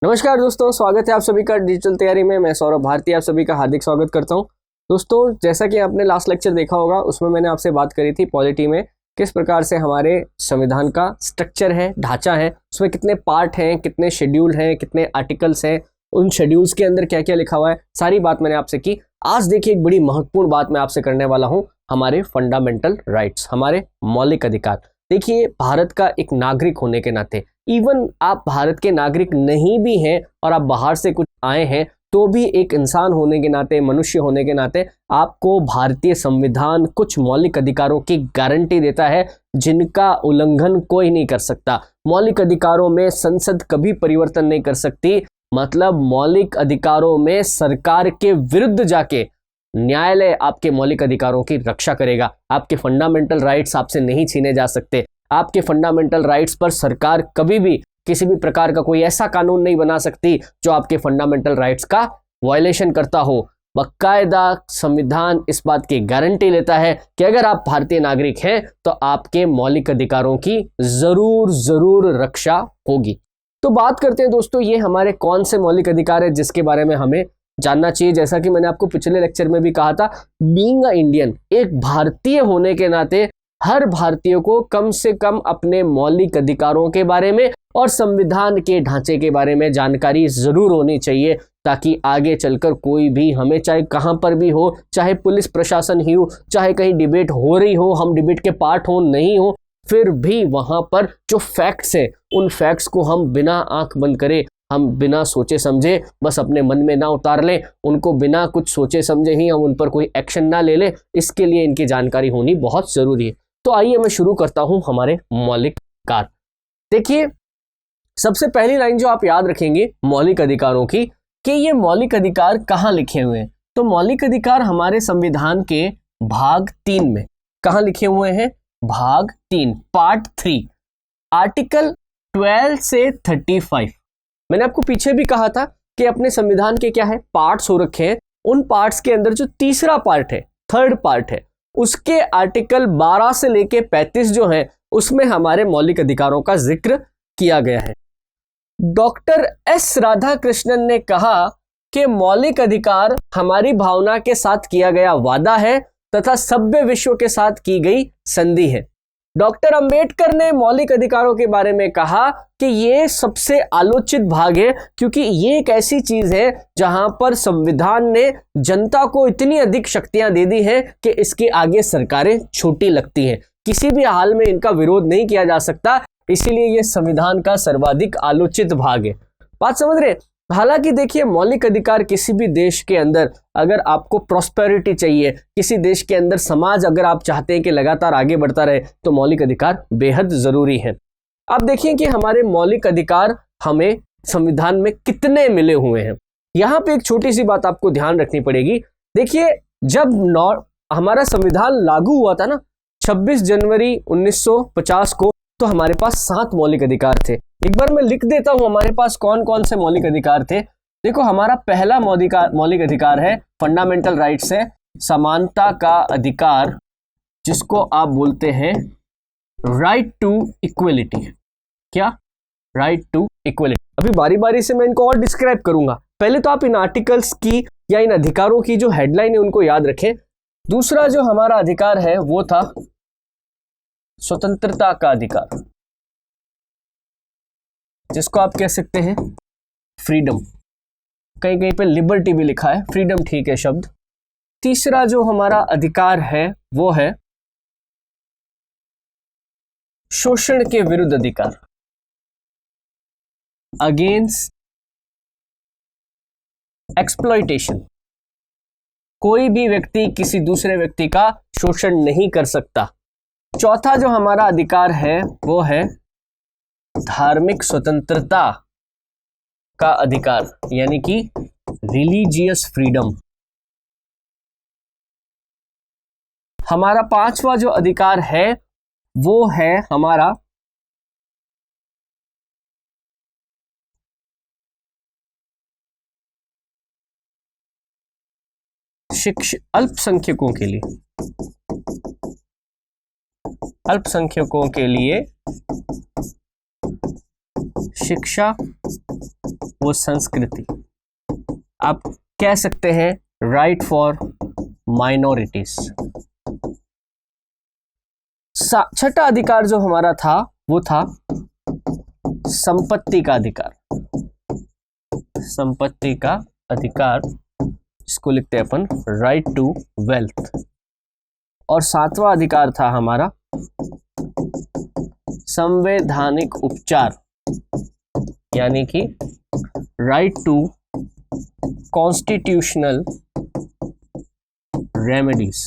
नमस्कार दोस्तों, स्वागत है आप सभी का डिजिटल तैयारी में। मैं सौरभ भारती आप सभी का हार्दिक स्वागत करता हूं। दोस्तों, जैसा कि आपने लास्ट लेक्चर देखा होगा, उसमें मैंने आपसे बात करी थी पॉलिटी में किस प्रकार से हमारे संविधान का स्ट्रक्चर है, ढांचा है, उसमें कितने पार्ट हैं, कितने शेड्यूल हैं, कितने आर्टिकल्स हैं, उन शेड्यूल्स के अंदर क्या क्या लिखा हुआ है, सारी बात मैंने आपसे की। आज देखिए, एक बड़ी महत्वपूर्ण बात मैं आपसे करने वाला हूँ, हमारे फंडामेंटल राइट्स, हमारे मौलिक अधिकार। देखिए, भारत का एक नागरिक होने के नाते, इवन आप भारत के नागरिक नहीं भी हैं और आप बाहर से कुछ आए हैं, तो भी एक इंसान होने के नाते, मनुष्य होने के नाते आपको भारतीय संविधान कुछ मौलिक अधिकारों की गारंटी देता है जिनका उल्लंघन कोई नहीं कर सकता। मौलिक अधिकारों में संसद कभी परिवर्तन नहीं कर सकती। मतलब मौलिक अधिकारों में सरकार के विरुद्ध जाके न्यायालय आपके मौलिक अधिकारों की रक्षा करेगा। आपके फंडामेंटल राइट्स आपसे नहीं छीने जा सकते। आपके फंडामेंटल राइट्स पर सरकार कभी भी किसी भी प्रकार का कोई ऐसा कानून नहीं बना सकती जो आपके फंडामेंटल राइट्स का वायलेशन करता हो। बाकायदा संविधान इस बात की गारंटी लेता है कि अगर आप भारतीय नागरिक हैं तो आपके मौलिक अधिकारों की जरूर रक्षा होगी। तो बात करते हैं दोस्तों, ये हमारे कौन से मौलिक अधिकार है जिसके बारे में हमें जानना चाहिए। जैसा कि मैंने आपको पिछले लेक्चर में भी कहा था, बीइंग अ इंडियन, एक भारतीय होने के नाते हर भारतीय को कम से कम अपने मौलिक अधिकारों के बारे में और संविधान के ढांचे के बारे में जानकारी जरूर होनी चाहिए, ताकि आगे चलकर कोई भी हमें, चाहे कहां पर भी हो, चाहे पुलिस प्रशासन ही हो, चाहे कहीं डिबेट हो रही हो, हम डिबेट के पार्ट हो नहीं हो, फिर भी वहां पर जो फैक्ट्स है उन फैक्ट्स को हम बिना आंख बंद करे, हम बिना सोचे समझे, बस अपने मन में ना उतार लें उनको, बिना कुछ सोचे समझे ही हम उन पर कोई एक्शन ना ले लें। इसके लिए इनकी जानकारी होनी बहुत जरूरी है। तो आइए मैं शुरू करता हूं हमारे मौलिक अधिकार। देखिए, सबसे पहली लाइन जो आप याद रखेंगे मौलिक अधिकारों की, कि ये मौलिक अधिकार कहां लिखे हुए हैं। तो मौलिक अधिकार हमारे संविधान के भाग 3 में कहां लिखे हुए हैं? भाग 3 पार्ट 3 आर्टिकल 12 से 35। मैंने आपको पीछे भी कहा था कि अपने संविधान के क्या है, पार्ट्स हो रखे हैं। उन पार्ट्स के अंदर जो तीसरा पार्ट है, थर्ड पार्ट है, उसके आर्टिकल 12 से लेके 35 जो है, उसमें हमारे मौलिक अधिकारों का जिक्र किया गया है। डॉक्टर एस राधाकृष्णन ने कहा कि मौलिक अधिकार हमारी भावना के साथ किया गया वादा है तथा सभ्य विश्व के साथ की गई संधि है। डॉक्टर अंबेडकर ने मौलिक अधिकारों के बारे में कहा कि ये सबसे आलोचित भाग है, क्योंकि ये एक ऐसी चीज है जहां पर संविधान ने जनता को इतनी अधिक शक्तियां दे दी हैं कि इसके आगे सरकारें छोटी लगती हैं। किसी भी हाल में इनका विरोध नहीं किया जा सकता, इसीलिए ये संविधान का सर्वाधिक आलोचित भाग है। बात समझ रहे? हालांकि देखिए, मौलिक अधिकार किसी भी देश के अंदर, अगर आपको प्रॉस्पेरिटी चाहिए, किसी देश के अंदर समाज अगर आप चाहते हैं कि लगातार आगे बढ़ता रहे, तो मौलिक अधिकार बेहद जरूरी है। आप देखिए कि हमारे मौलिक अधिकार हमें संविधान में कितने मिले हुए हैं। यहां पे एक छोटी सी बात आपको ध्यान रखनी पड़ेगी। देखिए, जब हमारा संविधान लागू हुआ था ना, 26 जनवरी 1950 को, तो हमारे पास 7 मौलिक अधिकार थे। एक बार मैं लिख देता हूं हमारे पास कौन कौन से मौलिक अधिकार थे। देखो, हमारा पहला मौलिक अधिकार है, फंडामेंटल राइट्स है, समानता का अधिकार, जिसको आप बोलते हैं राइट टू इक्वलिटी। क्या? Right to equality. अभी बारी बारी से मैं इनको और डिस्क्राइब करूंगा। पहले तो आप इन आर्टिकल्स की या इन अधिकारों की जो हेडलाइन है उनको याद रखें। दूसरा जो हमारा अधिकार है वो था स्वतंत्रता का अधिकार, जिसको आप कह सकते हैं फ्रीडम। कहीं कहीं पे लिबर्टी भी लिखा है, फ्रीडम ठीक है शब्द। तीसरा जो हमारा अधिकार है वो है शोषण के विरुद्ध अधिकार, अगेंस्ट एक्सप्लॉइटेशन। कोई भी व्यक्ति किसी दूसरे व्यक्ति का शोषण नहीं कर सकता। चौथा जो हमारा अधिकार है वो है धार्मिक स्वतंत्रता का अधिकार, यानी कि रिलीजियस फ्रीडम। हमारा पांचवा जो अधिकार है वो है हमारा अल्पसंख्यकों के लिए, शिक्षा वो संस्कृति। आप कह सकते हैं राइट फॉर माइनॉरिटीज। छठा अधिकार जो हमारा था वो था संपत्ति का अधिकार। संपत्ति का अधिकार, इसको लिखते हैं अपन राइट टू वेल्थ। और सातवां अधिकार था हमारा संवैधानिक उपचार, यानी कि राइट टू कॉन्स्टिट्यूशनल रेमेडीज।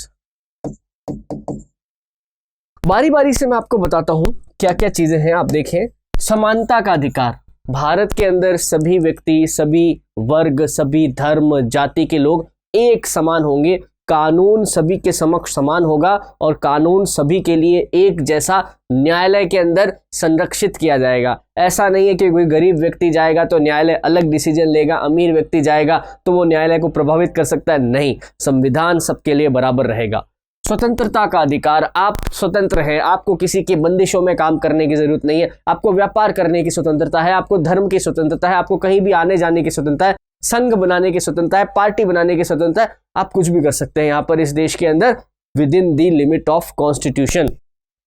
बारी बारी से मैं आपको बताता हूं क्या क्या चीजें हैं। आप देखें, समानता का अधिकार। भारत के अंदर सभी व्यक्ति, सभी वर्ग, सभी धर्म, जाति के लोग एक समान होंगे। कानून सभी के समक्ष समान होगा और कानून सभी के लिए एक जैसा न्यायालय के अंदर संरक्षित किया जाएगा। ऐसा नहीं है कि कोई गरीब व्यक्ति जाएगा तो न्यायालय अलग डिसीजन लेगा, अमीर व्यक्ति जाएगा तो वो न्यायालय को प्रभावित कर सकता है। नहीं, संविधान सबके लिए बराबर रहेगा। स्वतंत्रता का अधिकार, आप स्वतंत्र हैं, आपको किसी की बंदिशों में काम करने की जरूरत नहीं है। आपको व्यापार करने की स्वतंत्रता है, आपको धर्म की स्वतंत्रता है, आपको कहीं भी आने जाने की स्वतंत्रता है, संघ बनाने की स्वतंत्रता है, पार्टी बनाने की स्वतंत्रता है। आप कुछ भी कर सकते हैं यहाँ पर इस देश के अंदर with in the limit of constitution.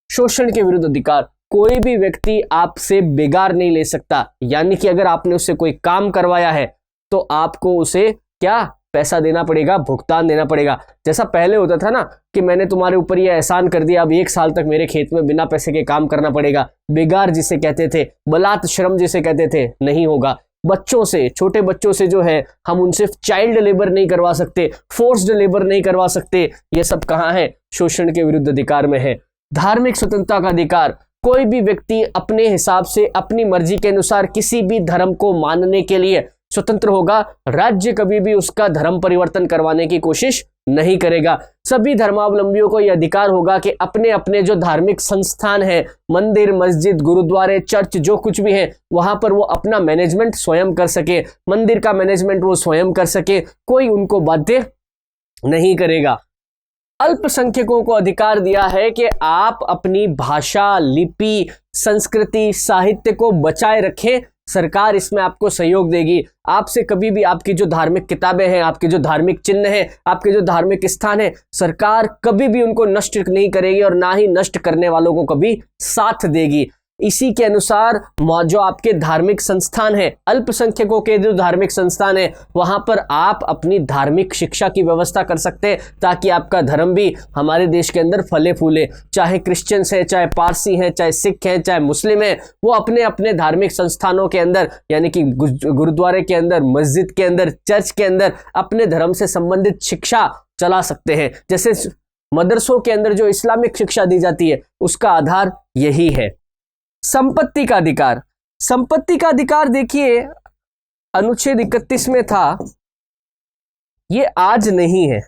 शोषण के विरुद्ध अधिकार, कोई भी व्यक्ति आपसे बेगार नहीं ले सकता, यानी कि अगर आपने उससे कोई काम करवाया है तो आपको उसे क्या पैसा देना पड़ेगा, भुगतान देना पड़ेगा। जैसा पहले होता था ना कि मैंने तुम्हारे ऊपर ये एहसान कर दिया, अब 1 साल तक मेरे खेत में बिना पैसे के काम करना पड़ेगा। बेगार जिसे कहते थे, बलात् श्रम जिसे कहते थे, नहीं होगा। बच्चों से, छोटे बच्चों से जो है हम उनसे चाइल्ड लेबर नहीं करवा सकते, फोर्स्ड लेबर नहीं करवा सकते। ये सब कहाँ है? शोषण के विरुद्ध अधिकार में है। धार्मिक स्वतंत्रता का अधिकार, कोई भी व्यक्ति अपने हिसाब से अपनी मर्जी के अनुसार किसी भी धर्म को मानने के लिए स्वतंत्र होगा। राज्य कभी भी उसका धर्म परिवर्तन करवाने की कोशिश नहीं करेगा। सभी धर्मावलंबियों को यह अधिकार होगा कि अपने अपने जो धार्मिक संस्थान है, मंदिर, मस्जिद, गुरुद्वारे, चर्च, जो कुछ भी है, वहां पर वो अपना मैनेजमेंट स्वयं कर सके। मंदिर का मैनेजमेंट वो स्वयं कर सके, कोई उनको बाध्य नहीं करेगा। अल्पसंख्यकों को अधिकार दिया है कि आप अपनी भाषा, लिपि, संस्कृति, साहित्य को बचाए रखें। सरकार इसमें आपको सहयोग देगी। आपसे कभी भी आपकी जो धार्मिक किताबें हैं, आपके जो धार्मिक चिन्ह हैं, आपके जो धार्मिक स्थान है, सरकार कभी भी उनको नष्ट नहीं करेगी और ना ही नष्ट करने वालों को कभी साथ देगी। इसी के अनुसार जो आपके धार्मिक संस्थान है, अल्पसंख्यकों के जो धार्मिक संस्थान है, वहां पर आप अपनी धार्मिक शिक्षा की व्यवस्था कर सकते हैं ताकि आपका धर्म भी हमारे देश के अंदर फले फूले। चाहे क्रिश्चियंस है, चाहे पारसी हैं, चाहे सिख हैं, चाहे मुस्लिम हैं, वो अपने अपने धार्मिक संस्थानों के अंदर, यानी कि गुरुद्वारे के अंदर, मस्जिद के अंदर, चर्च के अंदर अपने धर्म से संबंधित शिक्षा चला सकते हैं। जैसे मदरसों के अंदर जो इस्लामिक शिक्षा दी जाती है, उसका आधार यही है। संपत्ति का अधिकार, संपत्ति का अधिकार देखिए अनुच्छेद 31 में था, ये आज नहीं है।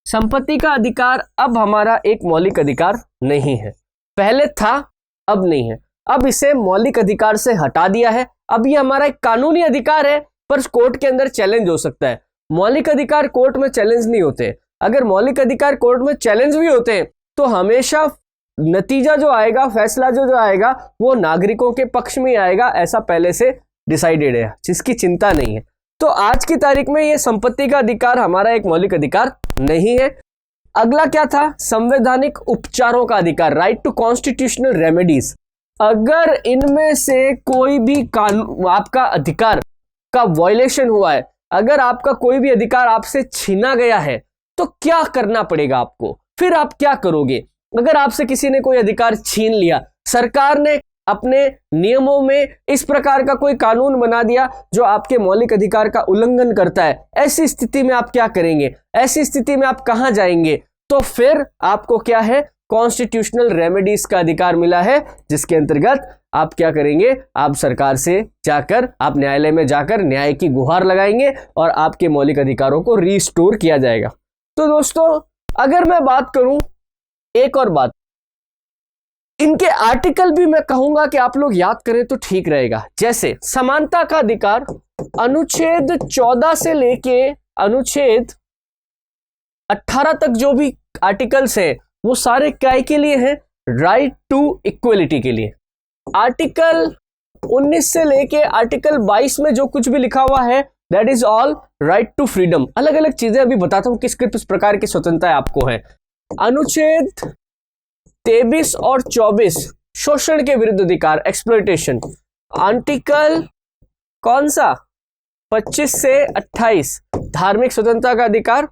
संपत्ति का अधिकार अब हमारा एक मौलिक अधिकार नहीं है, पहले था अब नहीं है। अब इसे मौलिक अधिकार से हटा दिया है। अब ये हमारा एक कानूनी अधिकार है, पर कोर्ट के अंदर चैलेंज हो सकता है। मौलिक अधिकार कोर्ट में चैलेंज नहीं होते। अगर मौलिक अधिकार कोर्ट में चैलेंज भी होते हैं तो हमेशा नतीजा जो आएगा, फैसला जो आएगा, वो नागरिकों के पक्ष में आएगा, ऐसा पहले से डिसाइडेड है, जिसकी चिंता नहीं है। तो आज की तारीख में ये संपत्ति का अधिकार हमारा एक मौलिक अधिकार नहीं है। अगला क्या था? संवैधानिक उपचारों का अधिकार, राइट टू कॉन्स्टिट्यूशनल रेमेडीज। अगर इनमें से कोई भी कानून, आपका अधिकार का वायलेशन हुआ है, अगर आपका कोई भी अधिकार आपसे छीना गया है, तो क्या करना पड़ेगा आपको? फिर आप क्या करोगे? अगर आपसे किसी ने कोई अधिकार छीन लिया, सरकार ने अपने नियमों में इस प्रकार का कोई कानून बना दिया जो आपके मौलिक अधिकार का उल्लंघन करता है, ऐसी स्थिति में आप क्या करेंगे? ऐसी स्थिति में आप कहां जाएंगे? तो फिर आपको क्या है? कॉन्स्टिट्यूशनल रेमेडीज का अधिकार मिला है, जिसके अंतर्गत आप क्या करेंगे? आप सरकार से जाकर, आप न्यायालय में जाकर न्याय की गुहार लगाएंगे और आपके मौलिक अधिकारों को रिस्टोर किया जाएगा। तो दोस्तों, अगर मैं बात करूं, एक और बात, इनके आर्टिकल भी मैं कहूंगा कि आप लोग याद करें तो ठीक रहेगा। जैसे समानता का अधिकार, अनुच्छेद 14 से लेके अनुच्छेद 18 तक जो भी आर्टिकल्स हैं, वो सारे क्या के लिए हैं? राइट टू इक्वलिटी के लिए। आर्टिकल 19 से लेके आर्टिकल 22 में जो कुछ भी लिखा हुआ है that is all right to freedom. अलग अलग चीजें अभी बताता हूं किस किस प्रकार की स्वतंत्रता आपको है। अनुच्छेद 23 और 24 शोषण के विरुद्ध अधिकार, एक्सप्लॉयटेशन। आर्टिकल कौन सा 25 से 28 धार्मिक स्वतंत्रता का अधिकार।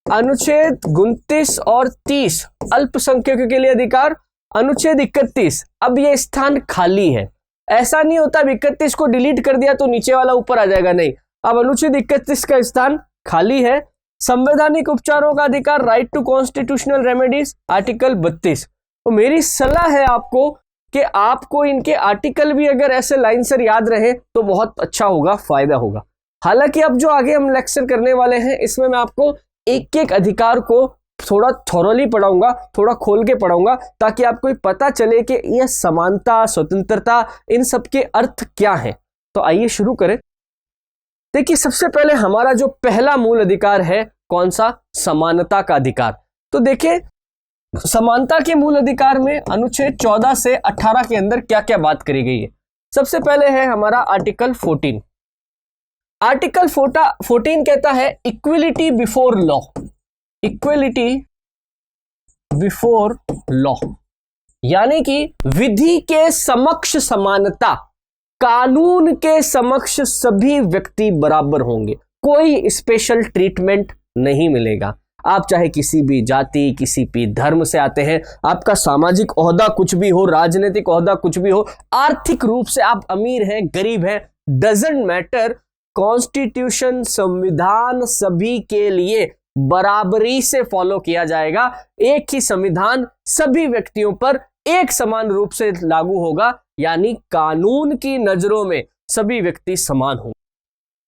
अनुच्छेद 29 और 30 अल्पसंख्यकों के लिए अधिकार। अनुच्छेद 31 अब ये स्थान खाली है, ऐसा नहीं होता अब 31 को डिलीट कर दिया तो नीचे वाला ऊपर आ जाएगा, नहीं, अब अनुच्छेद 31 का स्थान खाली है। संवैधानिक उपचारों का अधिकार, right to constitutional remedies, article 32। तो मेरी सलाह है आपको कि आपको इनके आर्टिकल भी अगर ऐसे लाइन से याद रहे तो बहुत अच्छा होगा, फायदा होगा। हालांकि अब जो आगे हम लेक्चर करने वाले हैं इसमें मैं आपको एक एक अधिकार को थोड़ा थॉरली पढ़ाऊंगा, थोड़ा खोल के पढ़ाऊंगा, ताकि आपको पता चले कि यह समानता, स्वतंत्रता, इन सब के अर्थ क्या हैं। तो आइए शुरू करें। देखिए सबसे पहले हमारा जो पहला मूल अधिकार है कौन सा, समानता का अधिकार। तो देखिए समानता के मूल अधिकार में अनुच्छेद 14 से 18 के अंदर क्या क्या बात करी गई है। सबसे पहले है हमारा आर्टिकल 14। आर्टिकल 14 कहता है equality before law, equality before law, यानी कि विधि के समक्ष समानता, कानून के समक्ष सभी व्यक्ति बराबर होंगे, कोई स्पेशल ट्रीटमेंट नहीं मिलेगा। आप चाहे किसी भी जाति, किसी भी धर्म से आते हैं, आपका सामाजिक ओहदा कुछ भी हो, राजनीतिक ओहदा कुछ भी हो, आर्थिक रूप से आप अमीर हैं, गरीब हैं, डजंट मैटर, कॉन्स्टिट्यूशन, संविधान सभी के लिए बराबरी से फॉलो किया जाएगा। एक ही संविधान सभी व्यक्तियों पर एक समान रूप से लागू होगा, यानी कानून की नजरों में सभी व्यक्ति समान होंगे।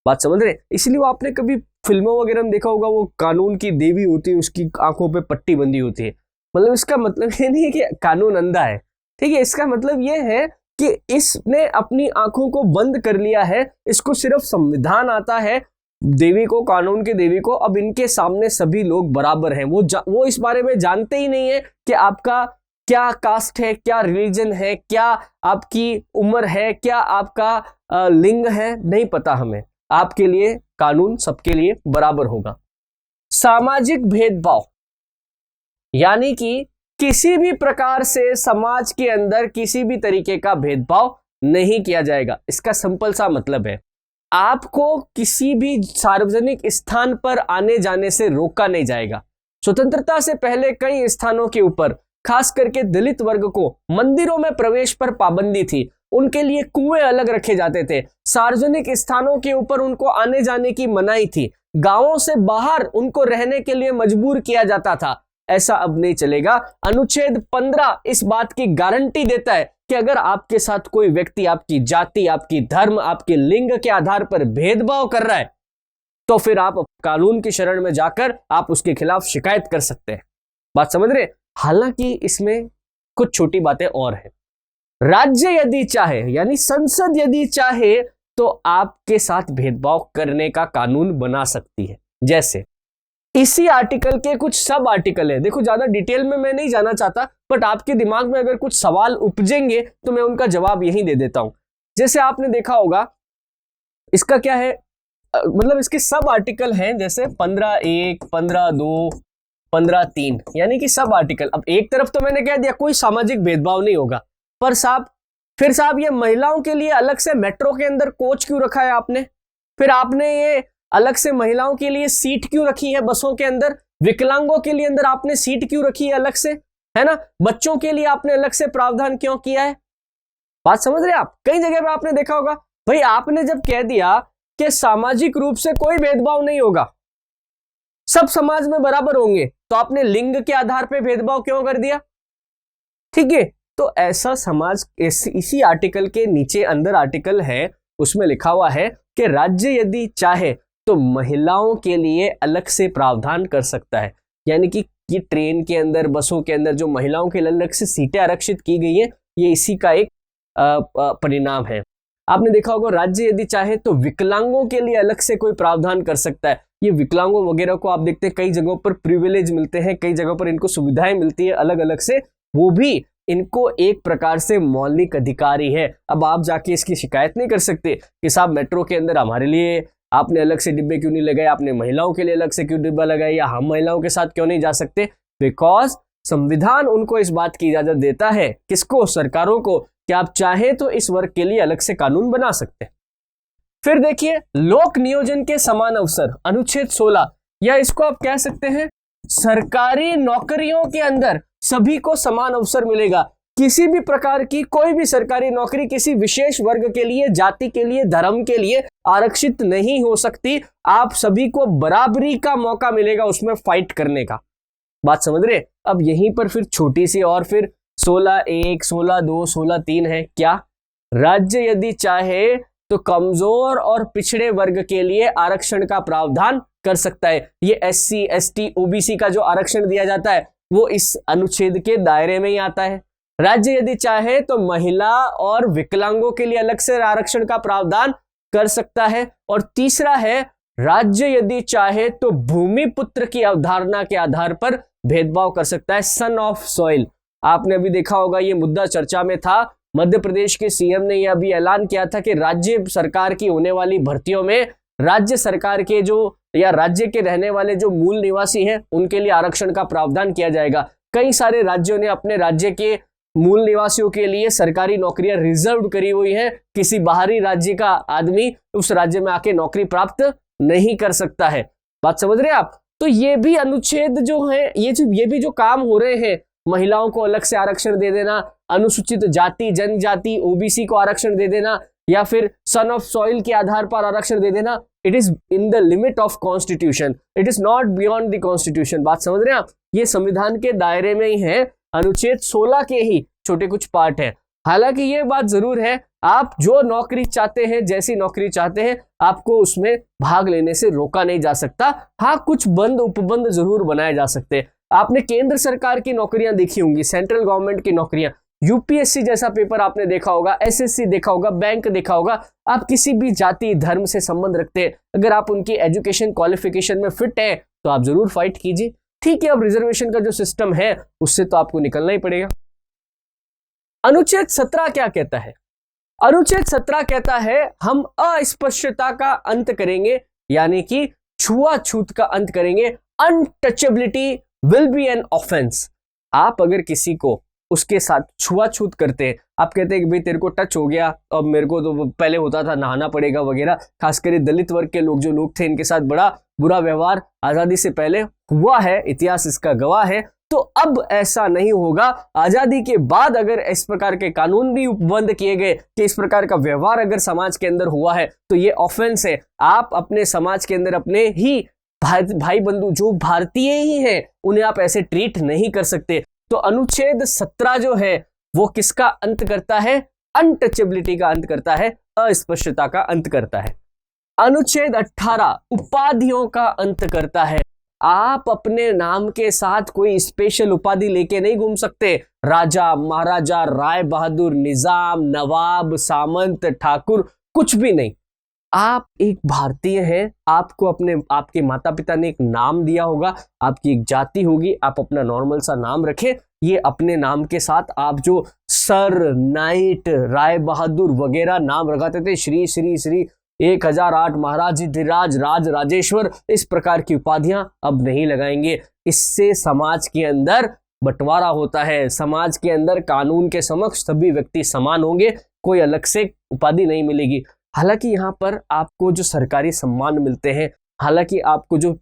बात समझ रहे? इसलिए वो आपने कभी फिल्मों वगैरह में देखा होगा, वो कानून की देवी होती है, उसकी आंखों पे पट्टी बंधी होती है। मतलब इसका मतलब ये नहीं है कि कानून अंधा है, ठीक है, इसका मतलब ये है कि इसने अपनी आंखों को बंद कर लिया है, इसको सिर्फ संविधान आता है, देवी को, कानून की देवी को, अब इनके सामने सभी लोग बराबर हैं। वो इस बारे में जानते ही नहीं है कि आपका क्या कास्ट है, क्या रिलीजन है, क्या आपकी उम्र है, क्या आपका लिंग है, नहीं पता हमें। आपके लिए कानून सबके लिए बराबर होगा। सामाजिक भेदभाव, यानी कि किसी भी प्रकार से समाज के अंदर किसी भी तरीके का भेदभाव नहीं किया जाएगा। इसका सिंपल सा मतलब है आपको किसी भी सार्वजनिक स्थान पर आने जाने से रोका नहीं जाएगा। स्वतंत्रता से पहले कई स्थानों के ऊपर, खास करके दलित वर्ग को मंदिरों में प्रवेश पर पाबंदी थी, उनके लिए कुएं अलग रखे जाते थे, सार्वजनिक स्थानों के ऊपर उनको आने जाने की मनाही थी, गांवों से बाहर उनको रहने के लिए मजबूर किया जाता था। ऐसा अब नहीं चलेगा। अनुच्छेद 15 इस बात की गारंटी देता है कि अगर आपके साथ कोई व्यक्ति आपकी जाति, आपकी धर्म, आपके लिंग के आधार पर भेदभाव कर रहा है तो फिर आप कानून की शरण में जाकर आप उसके खिलाफ शिकायत कर सकते हैं। बात समझ रहे? हालांकि इसमें कुछ छोटी बातें और हैं। राज्य यदि चाहे, यानी संसद यदि चाहे, तो आपके साथ भेदभाव करने का कानून बना सकती है। जैसे इसी आर्टिकल के कुछ सब आर्टिकल है, देखो ज्यादा डिटेल में मैं नहीं जाना चाहता, बट आपके दिमाग में अगर कुछ सवाल उपजेंगे तो मैं उनका जवाब यहीं दे देता हूं। जैसे आपने देखा होगा, इसका क्या है, मतलब इसके सब आर्टिकल हैं, जैसे 15(1), 15(2), 15(3), यानी कि सब आर्टिकल। अब एक तरफ तो मैंने कह दिया कोई सामाजिक भेदभाव नहीं होगा, पर साहब ये महिलाओं के लिए अलग से मेट्रो के अंदर कोच क्यों रखा है आपने? फिर आपने ये अलग से महिलाओं के लिए सीट क्यों रखी है बसों के अंदर? विकलांगों के लिए अंदर आपने सीट क्यों रखी है अलग से, है ना? बच्चों के लिए आपने अलग से प्रावधान क्यों किया है? बात समझ रहे आप? कई जगह पे आपने देखा होगा, भाई आपने जब कह दिया कि सामाजिक रूप से कोई भेदभाव नहीं होगा, सब समाज में बराबर होंगे, तो आपने लिंग के आधार पर भेदभाव क्यों कर दिया? ठीक है, तो ऐसा समाज, इसी आर्टिकल के नीचे अंदर आर्टिकल है, उसमें लिखा हुआ है कि राज्य यदि चाहे तो महिलाओं के लिए अलग से प्रावधान कर सकता है। यानी कि ये ट्रेन के अंदर, बसों के अंदर जो महिलाओं के लिए अलग से सीटें आरक्षित की गई हैं, ये इसी का एक परिणाम है। आपने देखा होगा, राज्य यदि चाहे तो विकलांगों के लिए अलग से कोई प्रावधान कर सकता है। ये विकलांगों वगैरह को आप देखते हैं कई जगहों पर प्रिविलेज मिलते हैं, कई जगहों पर इनको सुविधाएं मिलती है अलग अलग से, वो भी इनको एक प्रकार से मौलिक अधिकार ही है। अब आप जाके इसकी शिकायत नहीं कर सकते कि साहब मेट्रो के अंदर हमारे लिए आपने अलग से डिब्बे क्यों नहीं लगाए, आपने महिलाओं के लिए अलग से क्यों डिब्बा लगाया, या हम महिलाओं के साथ क्यों नहीं जा सकते। बिकॉज संविधान उनको इस बात की इजाजत देता है, किसको, सरकारों को, कि आप चाहें तो इस वर्ग के लिए अलग से कानून बना सकते हैं। फिर देखिए लोक नियोजन के समान अवसर, अनुच्छेद 16, या इसको आप कह सकते हैं सरकारी नौकरियों के अंदर सभी को समान अवसर मिलेगा। किसी भी प्रकार की कोई भी सरकारी नौकरी किसी विशेष वर्ग के लिए, जाति के लिए, धर्म के लिए आरक्षित नहीं हो सकती। आप सभी को बराबरी का मौका मिलेगा उसमें फाइट करने का। बात समझ रहे। अब यहीं पर फिर छोटी सी और फिर 16(1), 16(2), 16(3) है क्या, राज्य यदि चाहे तो कमजोर और पिछड़े वर्ग के लिए आरक्षण का प्रावधान कर सकता है। ये SC, ST, OBC का जो आरक्षण दिया जाता है वो इस अनुच्छेद के दायरे में ही आता है। राज्य यदि चाहे तो महिला और विकलांगों के लिए अलग से आरक्षण का प्रावधान कर सकता है। और तीसरा है, राज्य यदि चाहे तो भूमि पुत्र की अवधारणा के आधार पर भेदभाव कर सकता है, सन ऑफ सॉइल। आपने अभी देखा होगा ये मुद्दा चर्चा में था। मध्य प्रदेश के CM ने यह अभी ऐलान किया था कि राज्य सरकार की होने वाली भर्तियों में राज्य सरकार के जो या राज्य के रहने वाले जो मूल निवासी हैं उनके लिए आरक्षण का प्रावधान किया जाएगा। कई सारे राज्यों ने अपने राज्य के मूल निवासियों के लिए सरकारी नौकरियां रिजर्व करी हुई हैं। किसी बाहरी राज्य का आदमी उस राज्य में आके नौकरी प्राप्त नहीं कर सकता है। बात समझ रहे हैं आप। तो ये भी अनुच्छेद जो है, ये भी जो काम हो रहे हैं, महिलाओं को अलग से आरक्षण दे देना, अनुसूचित जाति जनजाति OBC को आरक्षण दे देना, या फिर सन ऑफ सॉइल के आधार पर आरक्षण दे देना, it is in the limit of constitution, it is not beyond the constitution. बात समझ रहे हैं आप। ये संविधान के दायरे में ही है, अनुच्छेद 16 के ही छोटे कुछ पार्ट है। हालांकि ये बात जरूर है, आप जो नौकरी चाहते हैं, जैसी नौकरी चाहते हैं, आपको उसमें भाग लेने से रोका नहीं जा सकता। हाँ, कुछ बंद उपबंध जरूर बनाए जा सकते हैं। आपने केंद्र सरकार की नौकरियां देखी होंगी, सेंट्रल गवर्नमेंट की नौकरियां, UPSC जैसा पेपर आपने देखा होगा, SSC देखा होगा, बैंक देखा होगा। आप किसी भी जाति धर्म से संबंध रखते हैं, अगर आप उनकी एजुकेशन क्वालिफिकेशन में फिट है तो आप जरूर फाइट कीजिए। ठीक है, अब रिजर्वेशन का जो सिस्टम है उससे तो आपको निकलना ही पड़ेगा। अनुच्छेद 17 क्या कहता है? अनुच्छेद 17 कहता है हम अस्पृश्यता का अंत करेंगे, यानी कि छुआछूत का अंत करेंगे। Untouchability will be an offence. आप अगर किसी को उसके साथ छुआछूत करते हैं, आप कहते हैं कि भाई तेरे को टच हो गया, अब मेरे को तो पहले होता था नहाना पड़ेगा वगैरह, खासकर दलित वर्ग के लोग जो लोग थे इनके साथ बड़ा बुरा व्यवहार आजादी से पहले हुआ है, इतिहास इसका गवाह है। तो अब ऐसा नहीं होगा। आजादी के बाद अगर इस प्रकार के कानून भी बंद किए गए कि इस प्रकार का व्यवहार अगर समाज के अंदर हुआ है तो ये ऑफेंस है। आप अपने समाज के अंदर अपने ही भाई बंधु जो भारतीय ही हैं उन्हें आप ऐसे ट्रीट नहीं कर सकते। तो अनुच्छेद 17 जो है वो किसका अंत करता है? अनटचेबिलिटी का अंत करता है, अस्पृश्यता का अंत करता है। अनुच्छेद 18 उपाधियों का अंत करता है। आप अपने नाम के साथ कोई स्पेशल उपाधि लेके नहीं घूम सकते। राजा, महाराजा, राय बहादुर, निजाम, नवाब, सामंत, ठाकुर, कुछ भी नहीं। आप एक भारतीय हैं, आपको अपने आपके माता पिता ने एक नाम दिया होगा, आपकी एक जाति होगी, आप अपना नॉर्मल सा नाम रखें। ये अपने नाम के साथ आप जो सर, नाइट, राय बहादुर वगैरह नाम लगाते थे, श्री श्री श्री 1008 महाराज धीराज राज राजेश्वर, इस प्रकार की उपाधियां अब नहीं लगाएंगे। इससे समाज के अंदर बंटवारा होता है। समाज के अंदर कानून के समक्ष सभी व्यक्ति समान होंगे, कोई अलग से उपाधि नहीं मिलेगी। हालांकि यहाँ पर आपको जो सरकारी सम्मान मिलते हैं, हालांकि आपको जो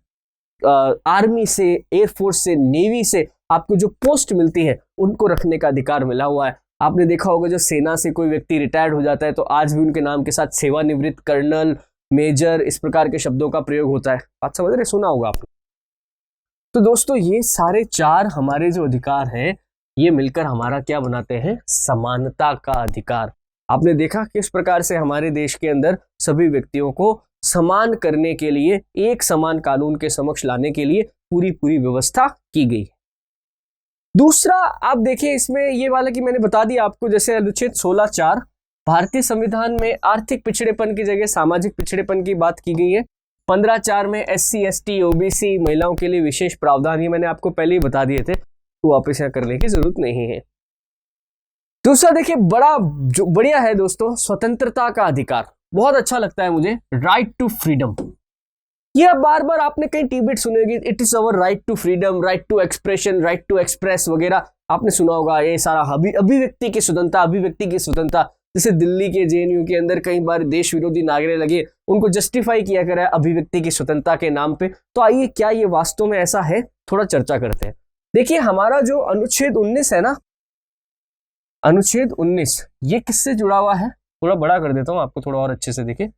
आर्मी से, एयरफोर्स से, नेवी से आपको जो पोस्ट मिलती है उनको रखने का अधिकार मिला हुआ है। आपने देखा होगा जो सेना से कोई व्यक्ति रिटायर्ड हो जाता है तो आज भी उनके नाम के साथ सेवानिवृत्त, कर्नल, मेजर, इस प्रकार के शब्दों का प्रयोग होता है। बात समझ रहे, सुना होगा आपने। तो दोस्तों ये सारे 4 हमारे जो अधिकार हैं ये मिलकर हमारा क्या बनाते हैं? समानता का अधिकार। आपने देखा किस प्रकार से हमारे देश के अंदर सभी व्यक्तियों को समान करने के लिए, एक समान कानून के समक्ष लाने के लिए पूरी व्यवस्था की गई। दूसरा आप देखिए इसमें ये वाला कि मैंने बता दिया आपको, जैसे अनुच्छेद 16(4) भारतीय संविधान में आर्थिक पिछड़ेपन की जगह सामाजिक पिछड़ेपन की बात की गई है। 15(4) में SC, ST, OBC महिलाओं के लिए विशेष प्रावधान, ये मैंने आपको पहले ही बता दिए थे, तो वापस यहाँ करने की जरूरत नहीं है। दूसरा देखिए बड़ा जो बढ़िया है दोस्तों, स्वतंत्रता का अधिकार, बहुत अच्छा लगता है मुझे, राइट टू फ्रीडम। ये बार बार आपने कहीं टीबीट सुनी होगी, it is our right to freedom, right to expression, right to express वगैरह आपने सुना होगा। ये सारा अभिव्यक्ति की स्वतंत्रता, अभिव्यक्ति की स्वतंत्रता। जैसे दिल्ली के जेएनयू के अंदर कई बार देश विरोधी नारे लगे, उनको जस्टिफाई किया गया अभिव्यक्ति की स्वतंत्रता के नाम पे। तो आइए क्या ये वास्तव में ऐसा है, थोड़ा चर्चा करते हैं। देखिए हमारा जो अनुच्छेद 19 है ना, अनुच्छेद 19 ये किससे जुड़ा हुआ है, थोड़ा बड़ा कर देता हूं आपको थोड़ा और अच्छे से देखिए।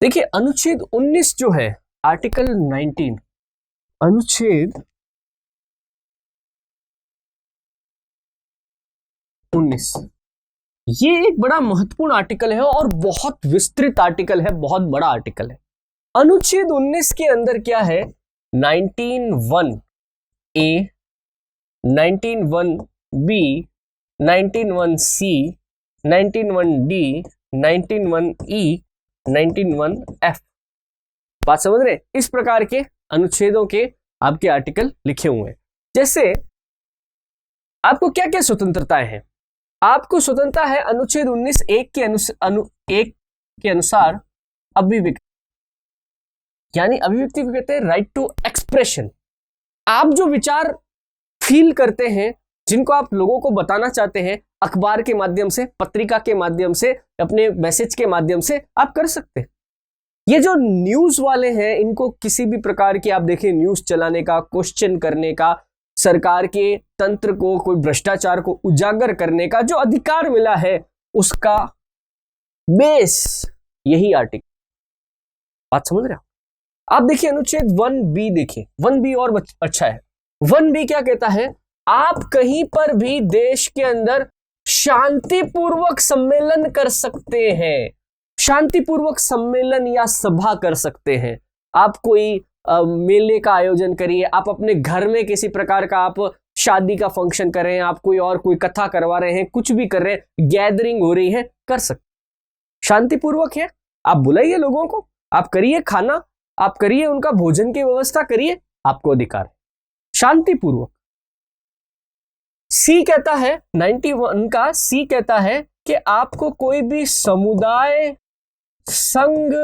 देखिए अनुच्छेद 19 जो है, आर्टिकल 19, अनुच्छेद 19 ये एक बड़ा महत्वपूर्ण आर्टिकल है और बहुत विस्तृत आर्टिकल है, बहुत बड़ा आर्टिकल है। अनुच्छेद 19 के अंदर क्या है, 19(1)(a), 19(1)(b), 19(1)(c), 19(1)(d), 19(1)(e), 19(1)(f). बात समझ रहे? इस प्रकार के अनुच्छेदों के आपके आर्टिकल लिखे हुए हैं। जैसे आपको क्या क्या स्वतंत्रताएं हैं, आपको स्वतंत्रता है अनुच्छेद 19(1) के अनुसार अभिव्यक्ति, यानी अभिव्यक्ति को कहते हैं राइट टू एक्सप्रेशन। आप जो विचार फील करते हैं, जिनको आप लोगों को बताना चाहते हैं, अखबार के माध्यम से, पत्रिका के माध्यम से, अपने मैसेज के माध्यम से आप कर सकते हैं। ये जो न्यूज वाले हैं, इनको किसी भी प्रकार की आप देखिए न्यूज चलाने का, क्वेश्चन करने का, सरकार के तंत्र को, कोई भ्रष्टाचार को उजागर करने का जो अधिकार मिला है, उसका बेस यही आर्टिकल। बात समझ रहे हो? आप देखिए अनुच्छेद 1B, देखिए 1B और अच्छा है। 1B क्या कहता है, आप कहीं पर भी देश के अंदर शांतिपूर्वक सम्मेलन कर सकते हैं, शांतिपूर्वक सम्मेलन या सभा कर सकते हैं। आप कोई मेले का आयोजन करिए, आप अपने घर में किसी प्रकार का आप शादी का फंक्शन कर रहे हैं, आप कोई कथा करवा रहे हैं, कुछ भी कर रहे हैं, गैदरिंग हो रही है, कर सकते, शांतिपूर्वक है। आप बुलाइए लोगों को, आप करिए खाना, आप करिए उनका भोजन की व्यवस्था करिए, आपको अधिकार है शांतिपूर्वक। सी कहता है, 91 का सी कहता है कि आपको कोई भी समुदाय, संघ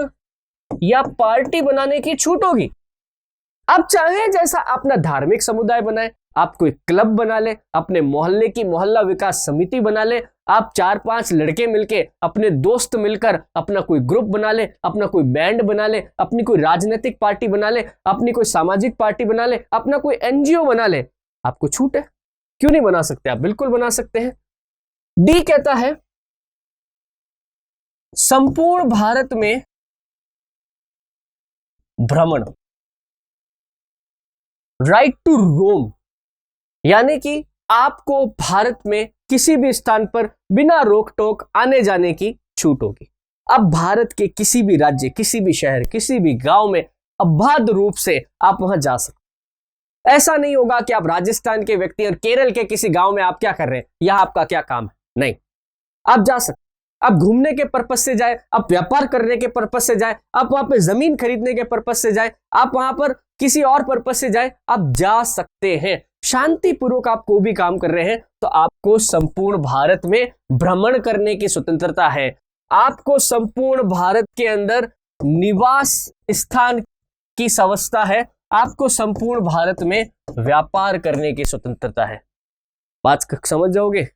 या पार्टी बनाने की छूट होगी। आप चाहें जैसा अपना धार्मिक समुदाय बनाए, आप कोई क्लब बना ले, अपने मोहल्ले की मोहल्ला विकास समिति बना ले, आप 4-5 लड़के मिलके, अपने दोस्त मिलकर अपना कोई ग्रुप बना ले, अपना कोई बैंड बना ले, अपनी कोई राजनीतिक पार्टी बना ले, अपनी कोई सामाजिक पार्टी बना ले, अपना कोई एनजीओ बना ले, आपको छूट है। क्यों नहीं बना सकते? आप बिल्कुल बना सकते हैं। डी कहता है संपूर्ण भारत में भ्रमण, राइट टू रोम, यानी कि आपको भारत में किसी भी स्थान पर बिना रोक टोक आने जाने की छूट होगी। अब भारत के किसी भी राज्य, किसी भी शहर, किसी भी गांव में अबाध रूप से आप वहां जा सकते। ऐसा नहीं होगा कि आप राजस्थान के व्यक्ति और केरल के किसी गांव में आप क्या कर रहे हैं, यहां आपका क्या काम है, नहीं, आप जा सकते। आप घूमने के पर्पस से जाए, आप व्यापार करने के पर्पस से जाए, आप वहां पे जमीन खरीदने के पर्पस से जाए, आप वहां पर किसी और पर्पस से जाए, आप जा सकते हैं। शांतिपूर्वक आप कोई भी काम कर रहे हैं तो आपको संपूर्ण भारत में भ्रमण करने की स्वतंत्रता है। आपको संपूर्ण भारत के अंदर निवास स्थान की व्यवस्था है। आपको संपूर्ण भारत में व्यापार करने की स्वतंत्रता है। बात समझ जाओगे?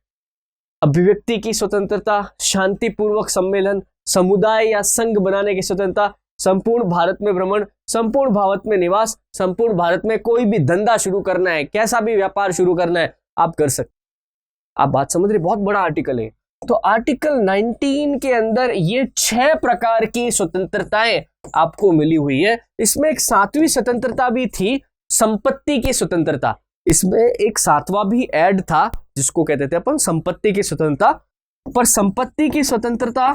अभिव्यक्ति की स्वतंत्रता, शांतिपूर्वक सम्मेलन, समुदाय या संघ बनाने की स्वतंत्रता, संपूर्ण भारत में भ्रमण, संपूर्ण भारत में निवास, संपूर्ण भारत में कोई भी धंधा शुरू करना है, कैसा भी व्यापार शुरू करना है, आप कर सकते। आप बात समझ रहे? बहुत बड़ा आर्टिकल है। तो आर्टिकल 19 के अंदर ये 6 प्रकार की स्वतंत्रताएं आपको मिली हुई है। इसमें एक 7वीं स्वतंत्रता भी थी, संपत्ति की स्वतंत्रता। इसमें एक 7वां भी ऐड था जिसको कहते थे अपन संपत्ति की स्वतंत्रता। पर संपत्ति की स्वतंत्रता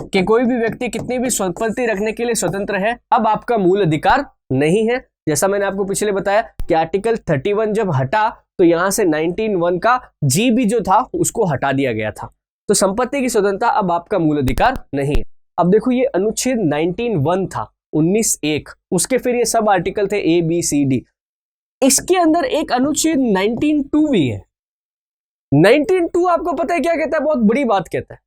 कि कोई भी व्यक्ति कितनी भी संपत्ति रखने के लिए स्वतंत्र है, अब आपका मूल अधिकार नहीं है। जैसा मैंने आपको पिछले बताया कि आर्टिकल 31 जब हटा तो यहां से 19(1) का जी भी जो था उसको हटा दिया गया था। तो संपत्ति की स्वतंत्रता अब आपका मूल अधिकार नहीं है। अब देखो ये अनुच्छेद 19(1) था, 19(1), उसके फिर ये सब आर्टिकल थे A B C D। इसके अंदर एक अनुच्छेद 19(2) भी है। 19(2) आपको पता है क्या कहता है? बहुत बड़ी बात कहता है।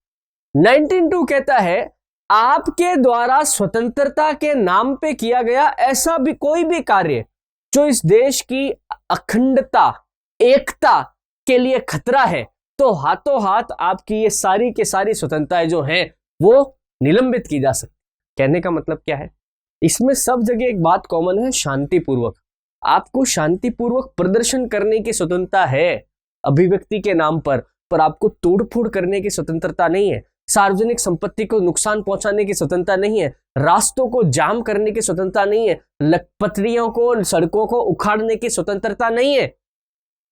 19(2) कहता है आपके द्वारा स्वतंत्रता के नाम पे किया गया ऐसा भी कोई भी कार्य जो इस देश की अखंडता, एकता के लिए खतरा है, तो हाथों हाथ आपकी ये सारी के सारी स्वतंत्रताएं जो हैं वो निलंबित की जा सकती। कहने का मतलब क्या है? इसमें सब जगह एक बात कॉमन है, शांतिपूर्वक। आपको शांतिपूर्वक प्रदर्शन करने की स्वतंत्रता है अभिव्यक्ति के नाम पर आपको तोड़फोड़ करने की स्वतंत्रता नहीं है। सार्वजनिक संपत्ति को नुकसान पहुंचाने की स्वतंत्रता नहीं है। रास्तों को जाम करने की स्वतंत्रता नहीं है। पटरियों को, सड़कों को उखाड़ने की स्वतंत्रता नहीं है।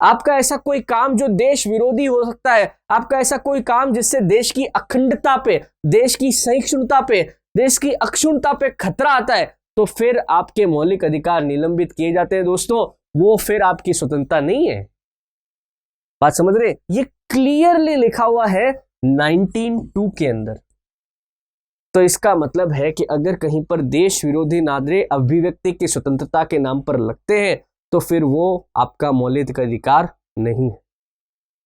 आपका ऐसा कोई काम जो देश विरोधी हो सकता है, आपका ऐसा कोई काम जिससे देश की अखंडता पे, देश की सहिष्णुता पे, देश की अक्षुण्णता पे खतरा आता है, तो फिर आपके मौलिक अधिकार निलंबित किए जाते हैं दोस्तों। वो फिर आपकी स्वतंत्रता नहीं है। बात समझ रहे? ये क्लियरली लिखा हुआ है 19(2) के अंदर। तो इसका मतलब है कि अगर कहीं पर देश विरोधी नारे अभिव्यक्ति की स्वतंत्रता के नाम पर लगते हैं तो फिर वो आपका मौलिक अधिकार नहीं है।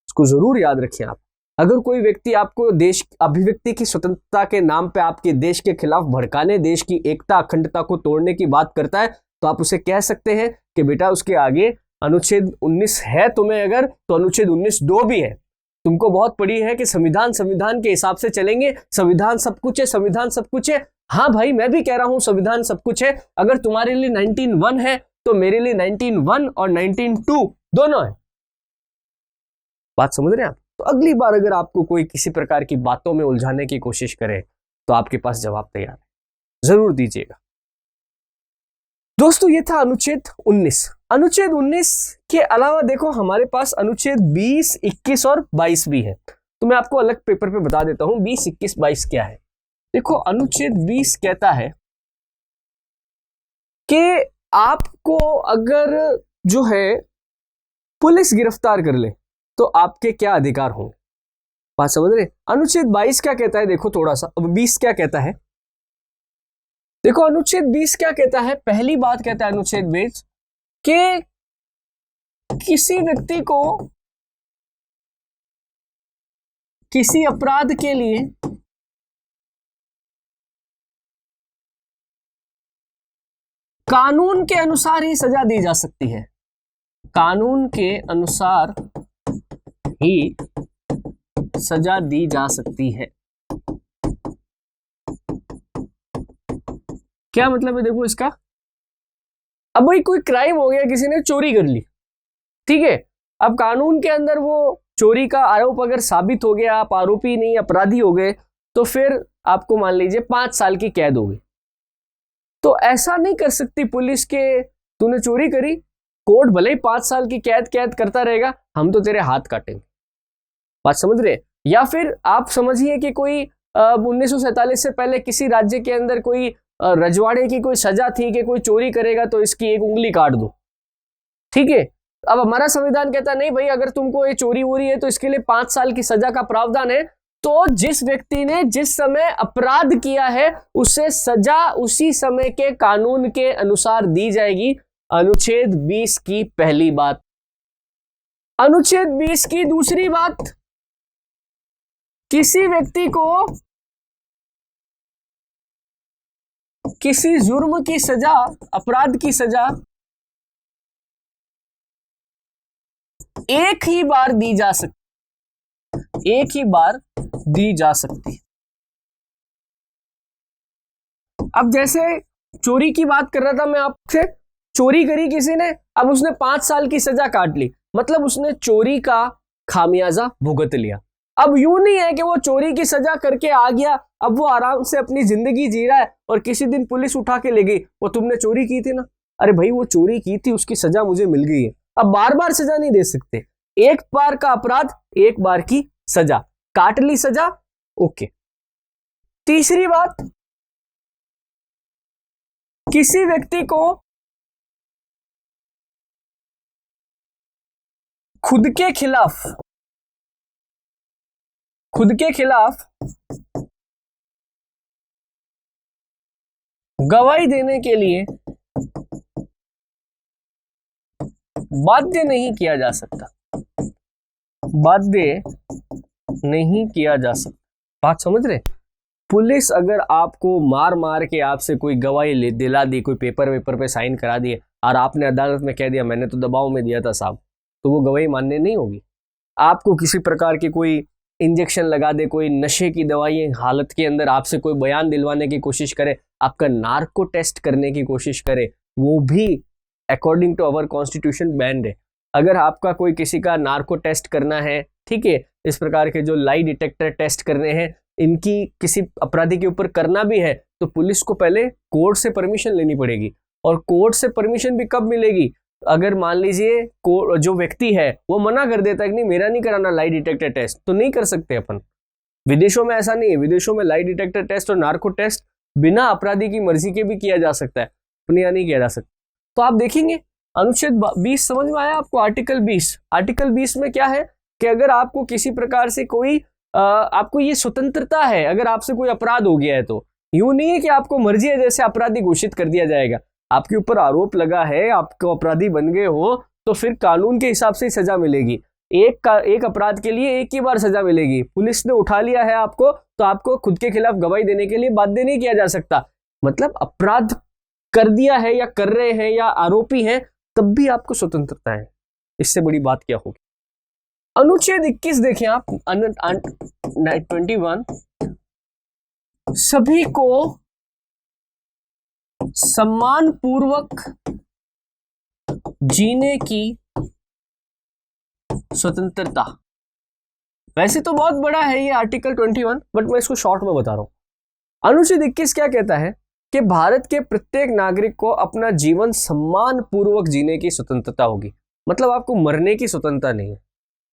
इसको जरूर याद रखें आप। अगर कोई व्यक्ति आपको देश अभिव्यक्ति की स्वतंत्रता के नाम पे आपके देश के खिलाफ भड़काने, देश की एकता अखंडता को तोड़ने की बात करता है, तो आप उसे कह सकते हैं कि बेटा उसके आगे अनुच्छेद 19 है तुम्हें अगर, तो अनुच्छेद 19(2) भी है। तुमको बहुत पड़ी है कि संविधान के हिसाब से चलेंगे, संविधान सब कुछ है, संविधान सब कुछ है। हाँ भाई, मैं भी कह रहा हूं संविधान सब कुछ है। अगर तुम्हारे लिए 19(1) है तो मेरे लिए 19(1) और 19(2) दोनों है। बात समझ रहे हैं आप? तो अगली बार अगर आपको कोई किसी प्रकार की बातों में उलझाने की कोशिश करे तो आपके पास जवाब तैयार है, जरूर दीजिएगा। दोस्तों, ये था अनुच्छेद 19। अनुच्छेद 19 के अलावा देखो हमारे पास अनुच्छेद 20, 21 और 22 भी है। तो मैं आपको अलग पेपर पे बता देता हूं 20, 21, 22 क्या है। देखो, अनुच्छेद 20 कहता है कि आपको अगर जो है पुलिस गिरफ्तार कर ले तो आपके क्या अधिकार होंगे। बात समझ रहे? अनुच्छेद 22 क्या कहता है? देखो थोड़ा सा, अब 20 क्या कहता है देखो। अनुच्छेद 20 क्या कहता है? पहली बात कहता है अनुच्छेद 20 कि किसी व्यक्ति को किसी अपराध के लिए कानून के अनुसार ही सजा दी जा सकती है। कानून के अनुसार ही सजा दी जा सकती है। क्या मतलब है? देखो इसका, अब भाई कोई क्राइम हो गया, किसी ने चोरी कर ली, ठीक है। अब कानून के अंदर वो चोरी का आरोप अगर साबित हो गया, आप आरोपी नहीं अपराधी हो गए, तो फिर आपको मान लीजिए 5 साल की कैद हो गई। तो ऐसा नहीं कर सकती पुलिस के तूने चोरी करी, कोर्ट भले ही 5 साल की कैद करता रहेगा, हम तो तेरे हाथ काटेंगे। बात समझ रहे? या फिर आप समझिए कि कोई 1947 से पहले किसी राज्य के अंदर कोई रजवाड़े की कोई सजा थी कि कोई चोरी करेगा तो इसकी एक उंगली काट दो, ठीक है। अब हमारा संविधान कहता नहीं भाई, अगर तुमको ये चोरी वोरी है तो इसके लिए 5 साल की सजा का प्रावधान है। तो जिस व्यक्ति ने जिस समय अपराध किया है उसे सजा उसी समय के कानून के अनुसार दी जाएगी। अनुच्छेद 20 की पहली बात। अनुच्छेद 20 की दूसरी बात, किसी व्यक्ति को किसी जुर्म की सजा, अपराध की सजा एक ही बार दी जा सकती, एक ही बार दी जा सकती। अब जैसे चोरी की बात कर रहा था मैं आपसे, चोरी करी किसी ने, अब उसने 5 साल की सजा काट ली, मतलब उसने चोरी का खामियाजा भुगत लिया। अब यूं नहीं है कि वो चोरी की सजा करके आ गया, अब वो आराम से अपनी जिंदगी जी रहा है और किसी दिन पुलिस उठा के ले गई, वो तुमने चोरी की थी ना, अरे भाई वो चोरी की थी, उसकी सजा मुझे मिल गई है। अब बार बार सजा नहीं दे सकते, एक बार का अपराध एक बार की सजा, काट ली सजा, ओके। तीसरी बात, किसी व्यक्ति को खुद के खिलाफ गवाही देने के लिए बाध्य नहीं किया जा सकता, बाध्य नहीं किया जा सकता। बात समझ रहे? पुलिस अगर आपको मार मार के आपसे कोई गवाही दिला दी, कोई पेपर वेपर पे साइन करा दिए और आपने अदालत में कह दिया मैंने तो दबाव में दिया था साहब, तो वो गवाही मान्य नहीं होगी। आपको किसी प्रकार की कोई इंजेक्शन लगा दे, कोई नशे की दवाई हालत के अंदर आपसे कोई बयान दिलवाने की कोशिश करे, आपका नार्को टेस्ट करने की कोशिश करे, वो भी according to our constitution banned है। अगर आपका कोई किसी का नार्को टेस्ट करना है, ठीक है, इस प्रकार के जो लाई डिटेक्टर टेस्ट करने हैं, इनकी किसी अपराधी के ऊपर करना भी है तो पुलिस को पहले कोर्ट से परमिशन लेनी पड़ेगी। और कोर्ट से परमिशन भी कब मिलेगी? अगर मान लीजिए जो व्यक्ति है वो मना कर देता है कि नहीं मेरा नहीं कराना लाई डिटेक्टर टेस्ट, तो नहीं कर सकते अपन। विदेशों में ऐसा नहीं है, विदेशों में लाई डिटेक्टर टेस्ट और नार्को टेस्ट बिना अपराधी की मर्जी के भी किया जा सकता है, अपने यहाँ नहीं किया जा सकता। तो आप देखेंगे अनुच्छेद 20 समझ में आया आपको? आर्टिकल 20, आर्टिकल 20 में क्या है कि अगर आपको किसी प्रकार से कोई आपको ये स्वतंत्रता है, अगर आपसे कोई अपराध हो गया है तो यूं नहीं है कि आपको मर्जी है जैसे अपराधी घोषित कर दिया जाएगा। आपके ऊपर आरोप लगा है, आपको अपराधी बन गए हो, तो फिर कानून के हिसाब से सजा मिलेगी। एक अपराध के लिए एक ही बार सजा मिलेगी। पुलिस ने उठा लिया है आपको, तो आपको खुद के खिलाफ गवाही देने के लिए बाध्य नहीं किया जा सकता। मतलब अपराध कर दिया है या कर रहे हैं या आरोपी हैं, तब भी आपको स्वतंत्रता है। इससे बड़ी बात क्या होगी? अनुच्छेद 21 देखें आप, 21, सभी को सम्मान पूर्वक जीने की स्वतंत्रता। वैसे तो बहुत बड़ा है ये आर्टिकल 21, बट मैं इसको शॉर्ट में बता रहा हूं। अनुच्छेद 21 क्या कहता है कि भारत के प्रत्येक नागरिक को अपना जीवन सम्मान पूर्वक जीने की स्वतंत्रता होगी। मतलब आपको मरने की स्वतंत्रता नहीं है।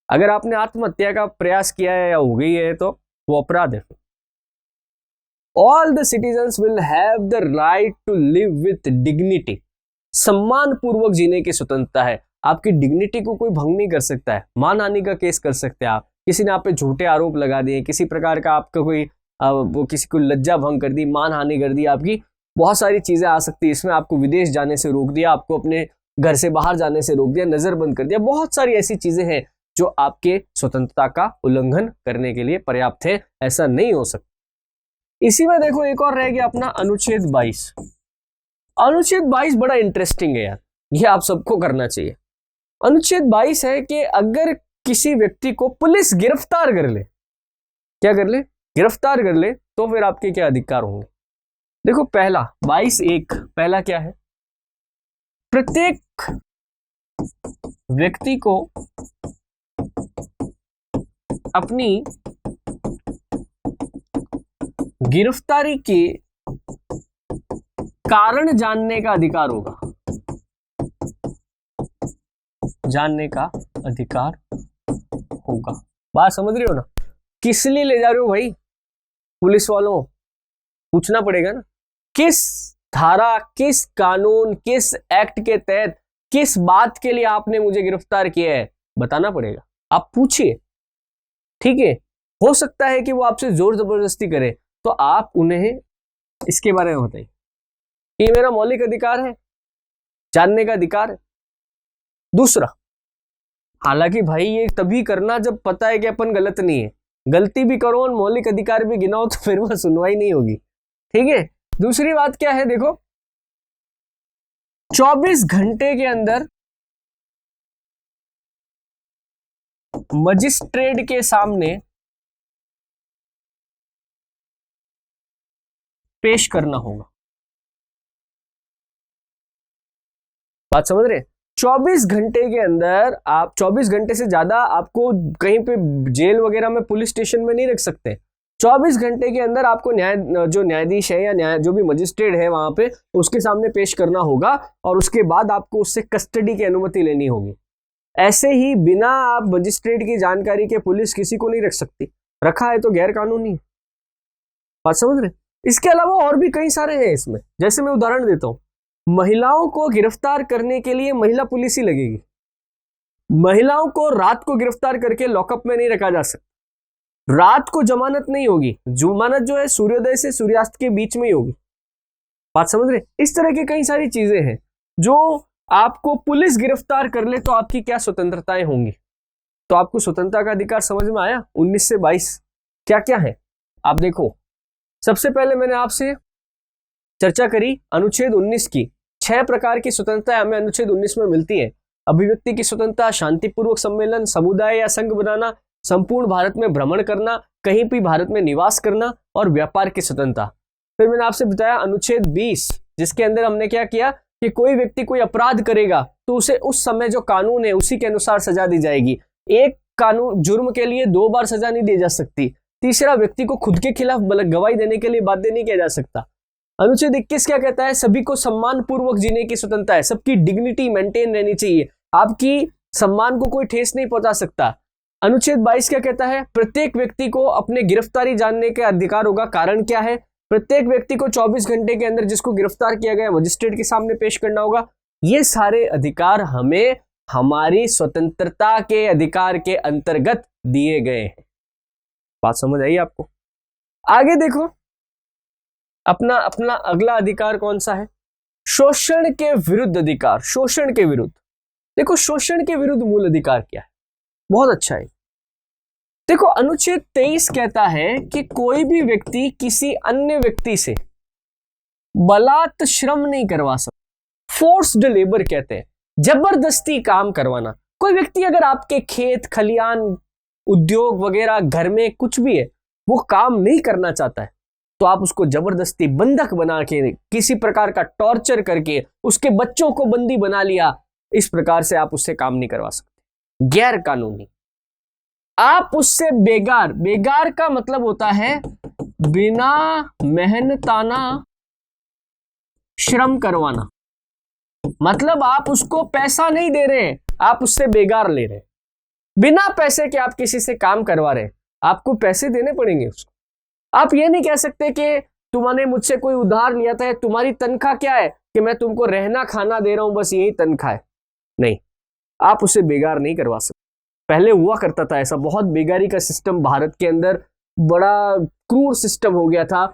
अगर आपने आत्महत्या का प्रयास किया है या हो गई है तो वो अपराध है। All the citizens will have the right to live with dignity. सम्मान पूर्वक जीने की स्वतंत्रता है। आपकी डिग्निटी को कोई भंग नहीं कर सकता है। मानहानि का केस कर सकते हैं आप, किसी ने आप पे झूठे आरोप लगा दिए, किसी प्रकार का आपका कोई किसी को लज्जा भंग कर दी, मानहानि कर दी, आपकी बहुत सारी चीजें आ सकती है इसमें। आपको विदेश जाने से रोक दिया, आपको अपने घर से बाहर जाने से रोक दिया, नजरबंद कर दिया। बहुत सारी ऐसी चीजें हैं जो आपके स्वतंत्रता का उल्लंघन करने के लिए पर्याप्त है। ऐसा नहीं हो सकता। इसी में देखो एक और रह गया अपना अनुच्छेद 22। अनुच्छेद 22 बड़ा इंटरेस्टिंग है यार, ये आप सबको करना चाहिए। अनुच्छेद 22 है कि अगर किसी व्यक्ति को पुलिस गिरफ्तार कर ले, क्या कर ले? गिरफ्तार कर ले, तो फिर आपके क्या अधिकार होंगे? देखो पहला 22(1) पहला क्या है? प्रत्येक व्यक्ति को अपनी गिरफ्तारी के कारण जानने का अधिकार होगा। जानने का अधिकार होगा। बात समझ रहे हो ना? किस लिए ले जा रहे हो भाई? पुलिस वालों, पूछना पड़ेगा ना, किस धारा, किस कानून, किस एक्ट के तहत, किस बात के लिए आपने मुझे गिरफ्तार किया है, बताना पड़ेगा। आप पूछिए, ठीक है? हो सकता है कि वो आपसे जोर जबरदस्ती करे, तो आप उन्हें इसके बारे में बताइए। ये मेरा मौलिक अधिकार है, जानने का अधिकार है। दूसरा, हालांकि भाई ये तभी करना जब पता है कि अपन गलत नहीं है। गलती भी करो और मौलिक अधिकार भी गिनाओ तो फिर वह सुनवाई नहीं होगी, ठीक है? दूसरी बात क्या है देखो, 24 घंटे के अंदर मजिस्ट्रेट के सामने पेश करना होगा। बात समझ रहे? 24 घंटे के अंदर, आप 24 घंटे से ज्यादा आपको कहीं पे जेल वगैरह में, पुलिस स्टेशन में नहीं रख सकते। 24 घंटे के अंदर आपको जो न्यायाधीश है या जो भी मजिस्ट्रेट है वहां पे, उसके सामने पेश करना होगा और उसके बाद आपको उससे कस्टडी की अनुमति लेनी होगी। ऐसे ही बिना आप मजिस्ट्रेट की जानकारी के पुलिस किसी को नहीं रख सकती। रखा है तो गैर कानूनी। बात समझ रहे? इसके अलावा और भी कई सारे हैं इसमें। जैसे मैं उदाहरण देता हूं, महिलाओं को गिरफ्तार करने के लिए महिला पुलिस ही लगेगी। महिलाओं को रात को गिरफ्तार करके लॉकअप में नहीं रखा जा सकता। रात को जमानत नहीं होगी। जमानत जो है सूर्योदय से सूर्यास्त के बीच में ही होगी। बात समझ रहे? इस तरह की कई सारी चीजें हैं जो आपको पुलिस गिरफ्तार कर ले तो आपकी क्या स्वतंत्रताएं होंगी। तो आपको स्वतंत्रता का अधिकार समझ में आया? 19 से 22 क्या क्या है आप देखो। सबसे पहले मैंने आपसे चर्चा करी अनुच्छेद 19 की, 6 प्रकार की स्वतंत्रता हमें अनुच्छेद 19 में मिलती है। अभिव्यक्ति की स्वतंत्रता, शांतिपूर्वक सम्मेलन, समुदाय या संघ बनाना, संपूर्ण भारत में भ्रमण करना, कहीं भी भारत में निवास करना और व्यापार की स्वतंत्रता। फिर मैंने आपसे बताया अनुच्छेद 20 जिसके अंदर हमने क्या किया कि कोई व्यक्ति कोई अपराध करेगा तो उसे उस समय जो कानून है उसी के अनुसार सजा दी जाएगी। एक कानून जुर्म के लिए 2 बार सजा नहीं दी जा सकती। तीसरा, व्यक्ति को खुद के खिलाफ गवाही देने के लिए बाध्य नहीं किया जा सकता। अनुच्छेद 21 क्या कहता है? सभी को सम्मान पूर्वक जीने की स्वतंत्रता है, सबकी डिग्निटी मेंटेन रहनी चाहिए, आपकी सम्मान को कोई ठेस नहीं पहुंचा सकता। अनुच्छेद 22 क्या कहता है? प्रत्येक व्यक्ति को अपने गिरफ्तारी जानने का अधिकार होगा। कारण क्या है? प्रत्येक व्यक्ति को 24 घंटे के अंदर जिसको गिरफ्तार किया गया मजिस्ट्रेट के सामने पेश करना होगा। ये सारे अधिकार हमें हमारी स्वतंत्रता के अधिकार के अंतर्गत दिए गए हैं। बात समझ आई आपको? आगे देखो, अपना अपना अगला अधिकार कौन सा है? शोषण के विरुद्ध अधिकार। शोषण के विरुद्ध, देखो शोषण के विरुद्ध मूल अधिकार क्या है? बहुत अच्छा है। देखो अनुच्छेद 23 कहता है कि कोई भी व्यक्ति किसी अन्य व्यक्ति से बलात् श्रम नहीं करवा सकता। फोर्स्ड लेबर कहते हैं, जबरदस्ती काम करवाना। कोई व्यक्ति अगर आपके खेत खलियान उद्योग वगैरह घर में कुछ भी है वो काम नहीं करना चाहता है तो आप उसको जबरदस्ती बंधक बना के किसी प्रकार का टॉर्चर करके उसके बच्चों को बंदी बना लिया, इस प्रकार से आप उससे काम नहीं करवा सकते, गैर कानूनी। आप उससे बेगार, बेगार का मतलब होता है बिना मेहनताना श्रम करवाना, मतलब आप उसको पैसा नहीं दे रहे, आप उससे बेगार ले रहे, बिना पैसे के आप किसी से काम करवा रहे, आपको पैसे देने पड़ेंगे उसको। आप ये नहीं कह सकते कि तुमने मुझसे कोई उधार लिया था, तुम्हारी तनख्वाह क्या है कि मैं तुमको रहना खाना दे रहा हूं, बस यही तनख्वाह है। नहीं, आप उसे बेगार नहीं करवा सकते। पहले हुआ करता था ऐसा, बहुत बेगारी का सिस्टम भारत के अंदर बड़ा क्रूर सिस्टम हो गया था।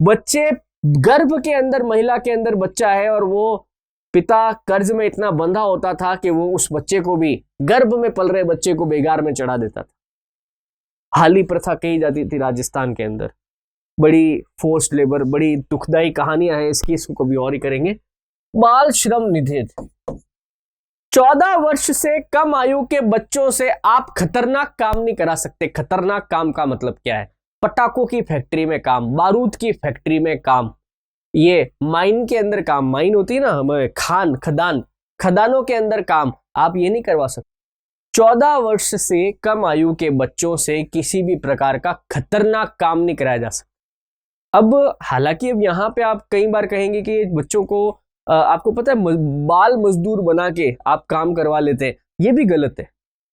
बच्चे गर्भ के अंदर, महिला के अंदर बच्चा है और वो पिता कर्ज में इतना बंधा होता था कि वो उस बच्चे को भी, गर्भ में पल रहे बच्चे को बेगार में चढ़ा देता था। हाली प्रथा कही जाती थी राजस्थान के अंदर, बड़ी फोर्स्ड लेबर, बड़ी दुखदाई कहानियां हैं इसकी, इसको कभी और ही करेंगे। बाल श्रम निषेध, 14 वर्ष से कम आयु के बच्चों से आप खतरनाक काम नहीं करा सकते। खतरनाक काम का मतलब क्या है? पटाखों की फैक्ट्री में काम, बारूद की फैक्ट्री में काम, ये माइन के अंदर काम, माइन होती है ना हमें, खान खदान, खदानों के अंदर काम आप ये नहीं करवा सकते। 14 वर्ष से कम आयु के बच्चों से किसी भी प्रकार का खतरनाक काम नहीं कराया जा सकता। अब हालांकि अब यहाँ पे आप कई बार कहेंगे कि बच्चों को आपको पता है बाल मजदूर बना के आप काम करवा लेते हैं, ये भी गलत है।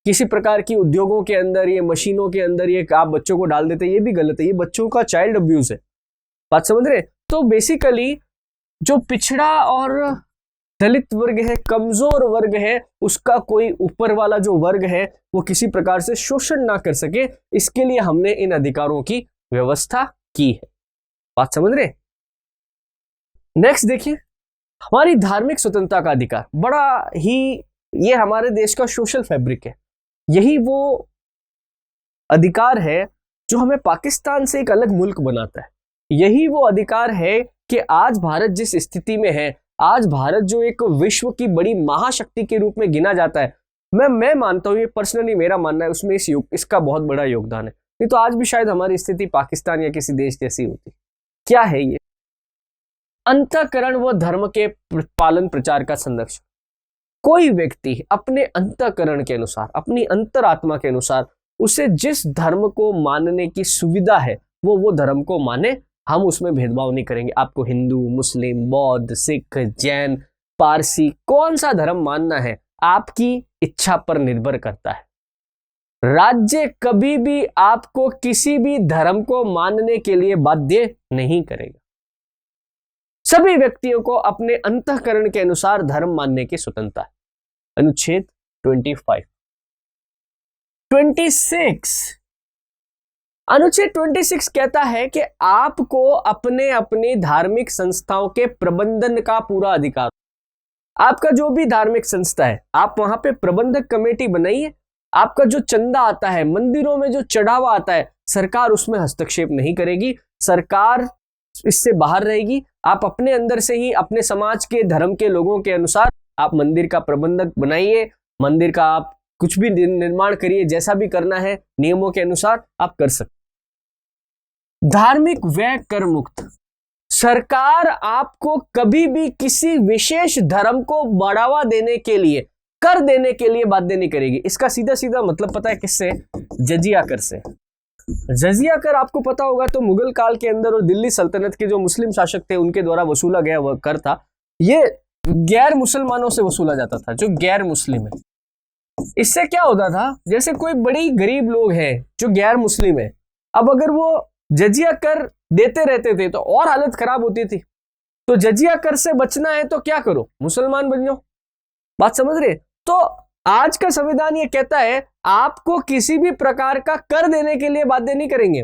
किसी प्रकार की उद्योगों के अंदर, ये मशीनों के अंदर ये आप बच्चों को डाल देते हैं, ये भी गलत है, ये बच्चों का चाइल्ड अब्यूज है। बात समझ रहे? तो बेसिकली जो पिछड़ा और दलित वर्ग है, कमजोर वर्ग है, उसका कोई ऊपर वाला जो वर्ग है वो किसी प्रकार से शोषण ना कर सके, इसके लिए हमने इन अधिकारों की व्यवस्था की है। बात समझ रहे? नेक्स्ट देखिए, हमारी धार्मिक स्वतंत्रता का अधिकार, बड़ा ही ये हमारे देश का सोशल फैब्रिक है। यही वो अधिकार है जो हमें पाकिस्तान से एक अलग मुल्क बनाता है। यही वो अधिकार है कि आज भारत जिस स्थिति में है, आज भारत जो एक विश्व की बड़ी महाशक्ति के रूप में गिना जाता है, मैं मानता हूं, ये पर्सनली मेरा मानना है, उसमें इसका बहुत बड़ा योगदान है। नहीं तो आज भी शायद हमारी स्थिति पाकिस्तान या किसी देश जैसी होती। क्या है ये? अंतःकरण व धर्म के पालन प्रचार का संरक्षण। कोई व्यक्ति अपने अंतःकरण के अनुसार, अपनी अंतरात्मा के अनुसार उसे जिस धर्म को मानने की सुविधा है वो धर्म को माने, हम उसमें भेदभाव नहीं करेंगे। आपको हिंदू, मुस्लिम, बौद्ध, सिख, जैन, पारसी, कौन सा धर्म मानना है आपकी इच्छा पर निर्भर करता है। राज्य कभी भी आपको किसी भी धर्म को मानने के लिए बाध्य नहीं करेगा। सभी व्यक्तियों को अपने अंतःकरण के अनुसार धर्म मानने की स्वतंत्रता है। अनुच्छेद 25। 26 अनुच्छेद 26 कहता है कि आपको अपने अपनी धार्मिक संस्थाओं के प्रबंधन का पूरा अधिकार। आपका जो भी धार्मिक संस्था है, आप वहां पे प्रबंधक कमेटी बनाइए। आपका जो चंदा आता है, मंदिरों में जो चढ़ावा आता है, सरकार उसमें हस्तक्षेप नहीं करेगी, सरकार इससे बाहर रहेगी। आप अपने अंदर से ही अपने समाज के धर्म के लोगों के अनुसार आप मंदिर का प्रबंधक बनाइए, मंदिर का आप कुछ भी निर्माण करिए, जैसा भी करना है नियमों के अनुसार आप कर सकते। धार्मिक व्यय कर मुक्त। सरकार आपको कभी भी किसी विशेष धर्म को बढ़ावा देने के लिए, कर देने के लिए बाध्य नहीं करेगी। इसका सीधा सीधा मतलब पता है किससे? जजिया कर से। जजिया कर आपको पता होगा तो मुगल काल के अंदर और दिल्ली सल्तनत के जो मुस्लिम शासक थे उनके द्वारा वसूला गया वह कर था। ये गैर मुसलमानों से वसूला जाता था, जो गैर मुस्लिम है। इससे क्या होता था, जैसे कोई बड़ी गरीब लोग हैं जो गैर मुस्लिम है, अब अगर वो जजिया कर देते रहते थे तो और हालत खराब होती थी। तो जजिया कर से बचना है तो क्या करो? मुसलमान बन जाओ। बात समझ रहे? तो आज का संविधान ये कहता है आपको किसी भी प्रकार का कर देने के लिए बाध्य नहीं करेंगे।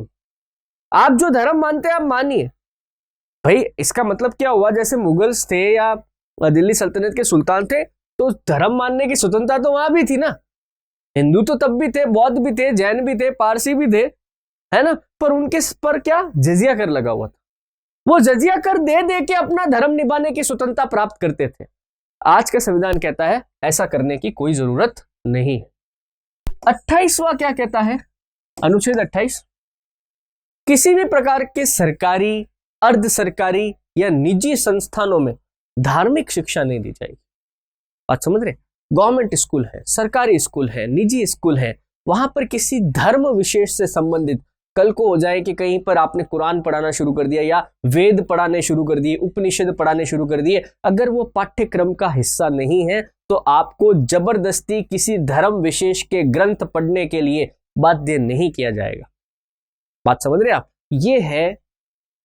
आप जो धर्म मानते हैं आप मानिए। भाई इसका मतलब क्या हुआ, जैसे मुगल्स थे या दिल्ली सल्तनत के सुल्तान थे तो धर्म मानने की स्वतंत्रता तो वहां भी थी ना। हिंदू तो तब भी थे, बौद्ध भी थे, जैन भी थे, पारसी भी थे, है ना। पर उनके पर क्या जजिया कर लगा हुआ था। वो जजिया कर दे दे के अपना धर्म निभाने की स्वतंत्रता प्राप्त करते थे। आज का संविधान कहता है ऐसा करने की कोई जरूरत नहीं। 28वां क्या कहता है? अनुच्छेद 28, किसी भी प्रकार के सरकारी, अर्ध सरकारी या निजी संस्थानों में धार्मिक शिक्षा नहीं दी जाएगी। बात समझ रहे? गवर्नमेंट स्कूल है, सरकारी स्कूल है, निजी स्कूल है, वहां पर किसी धर्म विशेष से संबंधित, कल को हो जाए कि कहीं पर आपने कुरान पढ़ाना शुरू कर दिया या वेद पढ़ाने शुरू कर दिए, उपनिषद पढ़ाने शुरू कर दिए, अगर वो पाठ्यक्रम का हिस्सा नहीं है तो आपको जबरदस्ती किसी धर्म विशेष के ग्रंथ पढ़ने के लिए बाध्य नहीं किया जाएगा। बात समझ रहे आप? ये है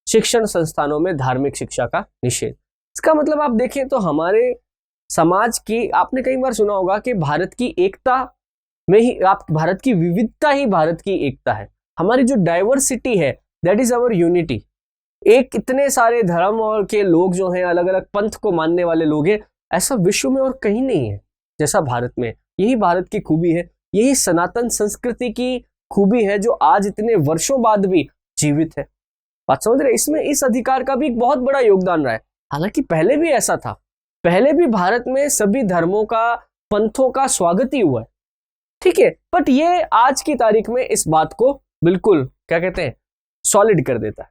शिक्षण संस्थानों में धार्मिक शिक्षा का निषेध। इसका मतलब आप देखें तो हमारे समाज की, आपने कई बार सुना होगा कि भारत की एकता में ही भारत की विविधता ही भारत की एकता है। हमारी जो डाइवर्सिटी है दैट इज आवर यूनिटी। एक इतने सारे धर्म और के लोग जो हैं, अलग अलग पंथ को मानने वाले लोग हैं, ऐसा विश्व में और कहीं नहीं है जैसा भारत में। यही भारत की खूबी है, यही सनातन संस्कृति की खूबी है जो आज इतने वर्षों बाद भी जीवित है। बात समझ रहे? इसमें इस अधिकार का भी एक बहुत बड़ा योगदान रहा है। हालांकि पहले भी ऐसा था, पहले भी भारत में सभी धर्मों का, पंथों का स्वागत ही हुआ है, ठीक है। बट ये आज की तारीख में इस बात को बिल्कुल क्या कहते हैं, सॉलिड कर देता है।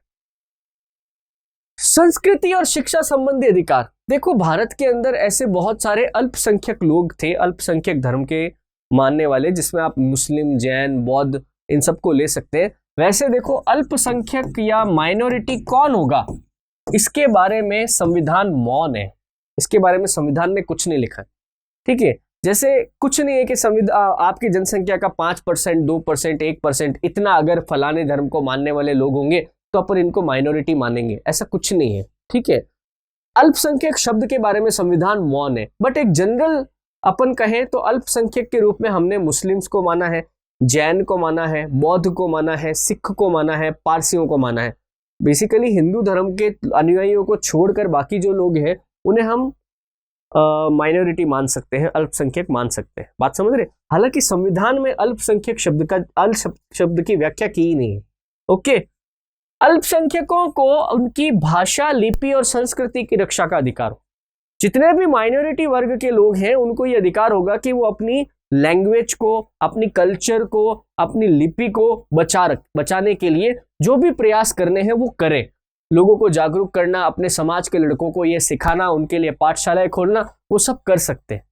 संस्कृति और शिक्षा संबंधी अधिकार। देखो भारत के अंदर ऐसे बहुत सारे अल्पसंख्यक लोग थे, अल्पसंख्यक धर्म के मानने वाले, जिसमें आप मुस्लिम, जैन, बौद्ध इन सबको ले सकते हैं। वैसे देखो अल्पसंख्यक या माइनॉरिटी कौन होगा, इसके बारे में संविधान मौन है। इसके बारे में संविधान ने कुछ नहीं लिखा, ठीक है। जैसे कुछ नहीं है कि संविधान आपकी जनसंख्या का 5%, 2%, 1% इतना अगर फलाने धर्म को मानने वाले लोग होंगे तो अपन इनको माइनॉरिटी मानेंगे, ऐसा कुछ नहीं है, ठीक है। अल्पसंख्यक शब्द के बारे में संविधान मौन है। बट एक जनरल अपन कहें तो अल्पसंख्यक के रूप में हमने मुस्लिम्स को माना है, जैन को माना है, बौद्ध को माना है, सिख को माना है, पारसियों को माना है। बेसिकली हिंदू धर्म के अनुयायियों को छोड़कर बाकी जो लोग हैं उन्हें हम माइनॉरिटी मान सकते हैं, अल्पसंख्यक मान सकते हैं। बात समझ रहे? हालांकि संविधान में अल्पसंख्यक शब्द की व्याख्या की ही नहीं है, ओके। अल्पसंख्यकों को उनकी भाषा, लिपि और संस्कृति की रक्षा का अधिकार हो। जितने भी माइनॉरिटी वर्ग के लोग हैं उनको यह अधिकार होगा कि वो अपनी लैंग्वेज को, अपनी कल्चर को, अपनी लिपि को बचाने के लिए जो भी प्रयास करने हैं वो करें। लोगों को जागरूक करना, अपने समाज के लड़कों को ये सिखाना, उनके लिए पाठशालाएं खोलना, वो सब कर सकते हैं।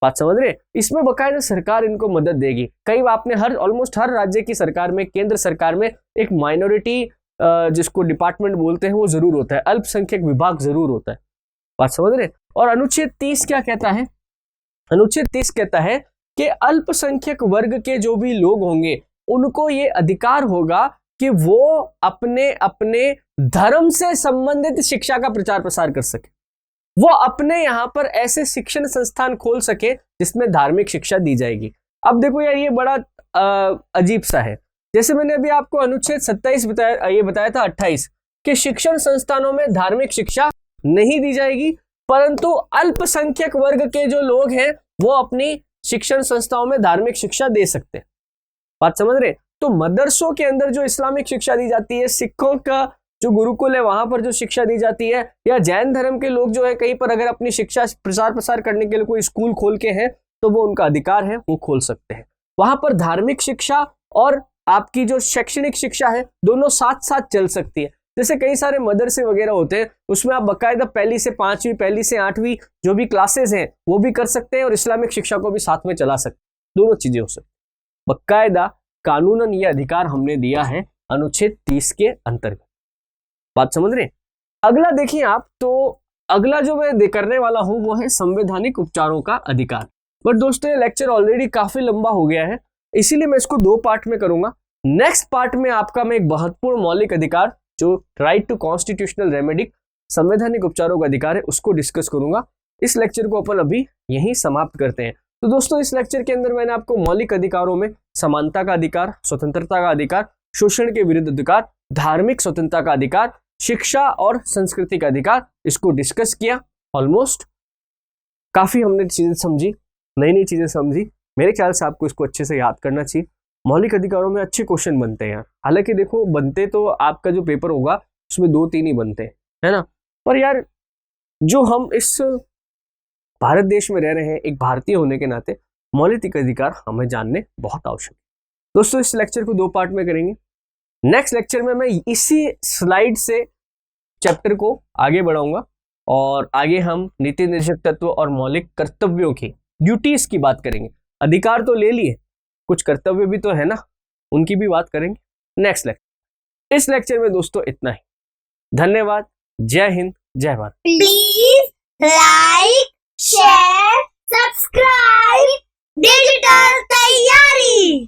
बात समझ रहे? इसमें बकायदा सरकार इनको मदद देगी। कई आपने ऑलमोस्ट हर राज्य की सरकार में, केंद्र सरकार में एक माइनॉरिटी जिसको डिपार्टमेंट बोलते हैं वो जरूर होता है, अल्पसंख्यक विभाग जरूर होता है। बात समझ रहे? और अनुच्छेद 30 क्या कहता है? अनुच्छेद 30 कहता है कि अल्पसंख्यक वर्ग के जो भी लोग होंगे उनको ये अधिकार होगा कि वो अपने अपने धर्म से संबंधित शिक्षा का प्रचार प्रसार कर सके। वो अपने यहां पर ऐसे शिक्षण संस्थान खोल सके जिसमें धार्मिक शिक्षा दी जाएगी। अब देखो यार ये बड़ा अजीब सा है। जैसे मैंने अभी आपको अनुच्छेद 27 बताया था 28 कि शिक्षण संस्थानों में धार्मिक शिक्षा नहीं दी जाएगी, परंतु अल्पसंख्यक वर्ग के जो लोग हैं वो अपनी शिक्षण संस्थाओं में धार्मिक शिक्षा दे सकते हैं। बात समझ रहे? तो मदरसों के अंदर जो इस्लामिक शिक्षा दी जाती है, सिखों का जो गुरुकुल है वहां पर जो शिक्षा दी जाती है, या जैन धर्म के लोग जो है कहीं पर अगर अपनी शिक्षा प्रसार करने के लिए कोई स्कूल खोल के हैं तो वो उनका अधिकार है, वो खोल सकते हैं। वहां पर धार्मिक शिक्षा और आपकी जो शैक्षणिक शिक्षा है दोनों साथ साथ चल सकती है। जैसे कई सारे मदरसे वगैरह होते हैं, उसमें आप बाकायदा पहली से 5वीं, पहली से 8वीं जो भी क्लासेस हैं वो भी कर सकते हैं और इस्लामिक शिक्षा को भी साथ में चला सकते हैं। दोनों चीजें हो सकती हैं। बाकायदा कानूनन ये अधिकार हमने दिया है अनुच्छेद 30 के अंतर्गत। बात समझ रहे हैं? अगला देखिए आप, तो अगला जो मैं करने वाला हूं वो है संवैधानिक उपचारों का अधिकार। बट दोस्तों ये लेक्चर ऑलरेडी काफी लंबा हो गया है, इसीलिए मैं इसको 2 पार्ट में करूंगा। नेक्स्ट पार्ट में आपका मैं एक महत्वपूर्ण मौलिक अधिकार जो राइट टू कॉन्स्टिट्यूशनल रेमेडी, संवैधानिक उपचारों का अधिकार है, उसको डिस्कस करूंगा। इस लेक्चर को अपन अभी यहीं समाप्त करते हैं। तो दोस्तों इस लेक्चर के अंदर मैंने आपको मौलिक अधिकारों में समानता का अधिकार, स्वतंत्रता का अधिकार, शोषण के विरुद्ध अधिकार, धार्मिक स्वतंत्रता का अधिकार, शिक्षा और संस्कृति का अधिकार, इसको डिस्कस किया। ऑलमोस्ट काफी हमने चीजें समझी, नई नई चीजें समझी। मेरे ख्याल से आपको इसको अच्छे से याद करना चाहिए। मौलिक अधिकारों में अच्छे क्वेश्चन बनते हैं यार, हालांकि देखो बनते तो आपका जो पेपर होगा उसमें 2-3 ही बनते हैं, है ना, पर यार जो हम इस भारत देश में रह रहे हैं, एक भारतीय होने के नाते मौलिक अधिकार हमें जानने बहुत आवश्यक है। दोस्तों इस लेक्चर को 2 पार्ट में करेंगे। नेक्स्ट लेक्चर में मैं इसी स्लाइड से चैप्टर को आगे बढ़ाऊंगा और आगे हम नीति निर्देशक तत्व और मौलिक कर्तव्यों की, ड्यूटीज की बात करेंगे। अधिकार तो ले लिए, कुछ कर्तव्य भी तो है ना, उनकी भी बात करेंगे नेक्स्ट लेक्चर। इस लेक्चर में दोस्तों इतना ही। धन्यवाद। जय हिंद, जय Bharat. Please like, share, subscribe digital तैयारी।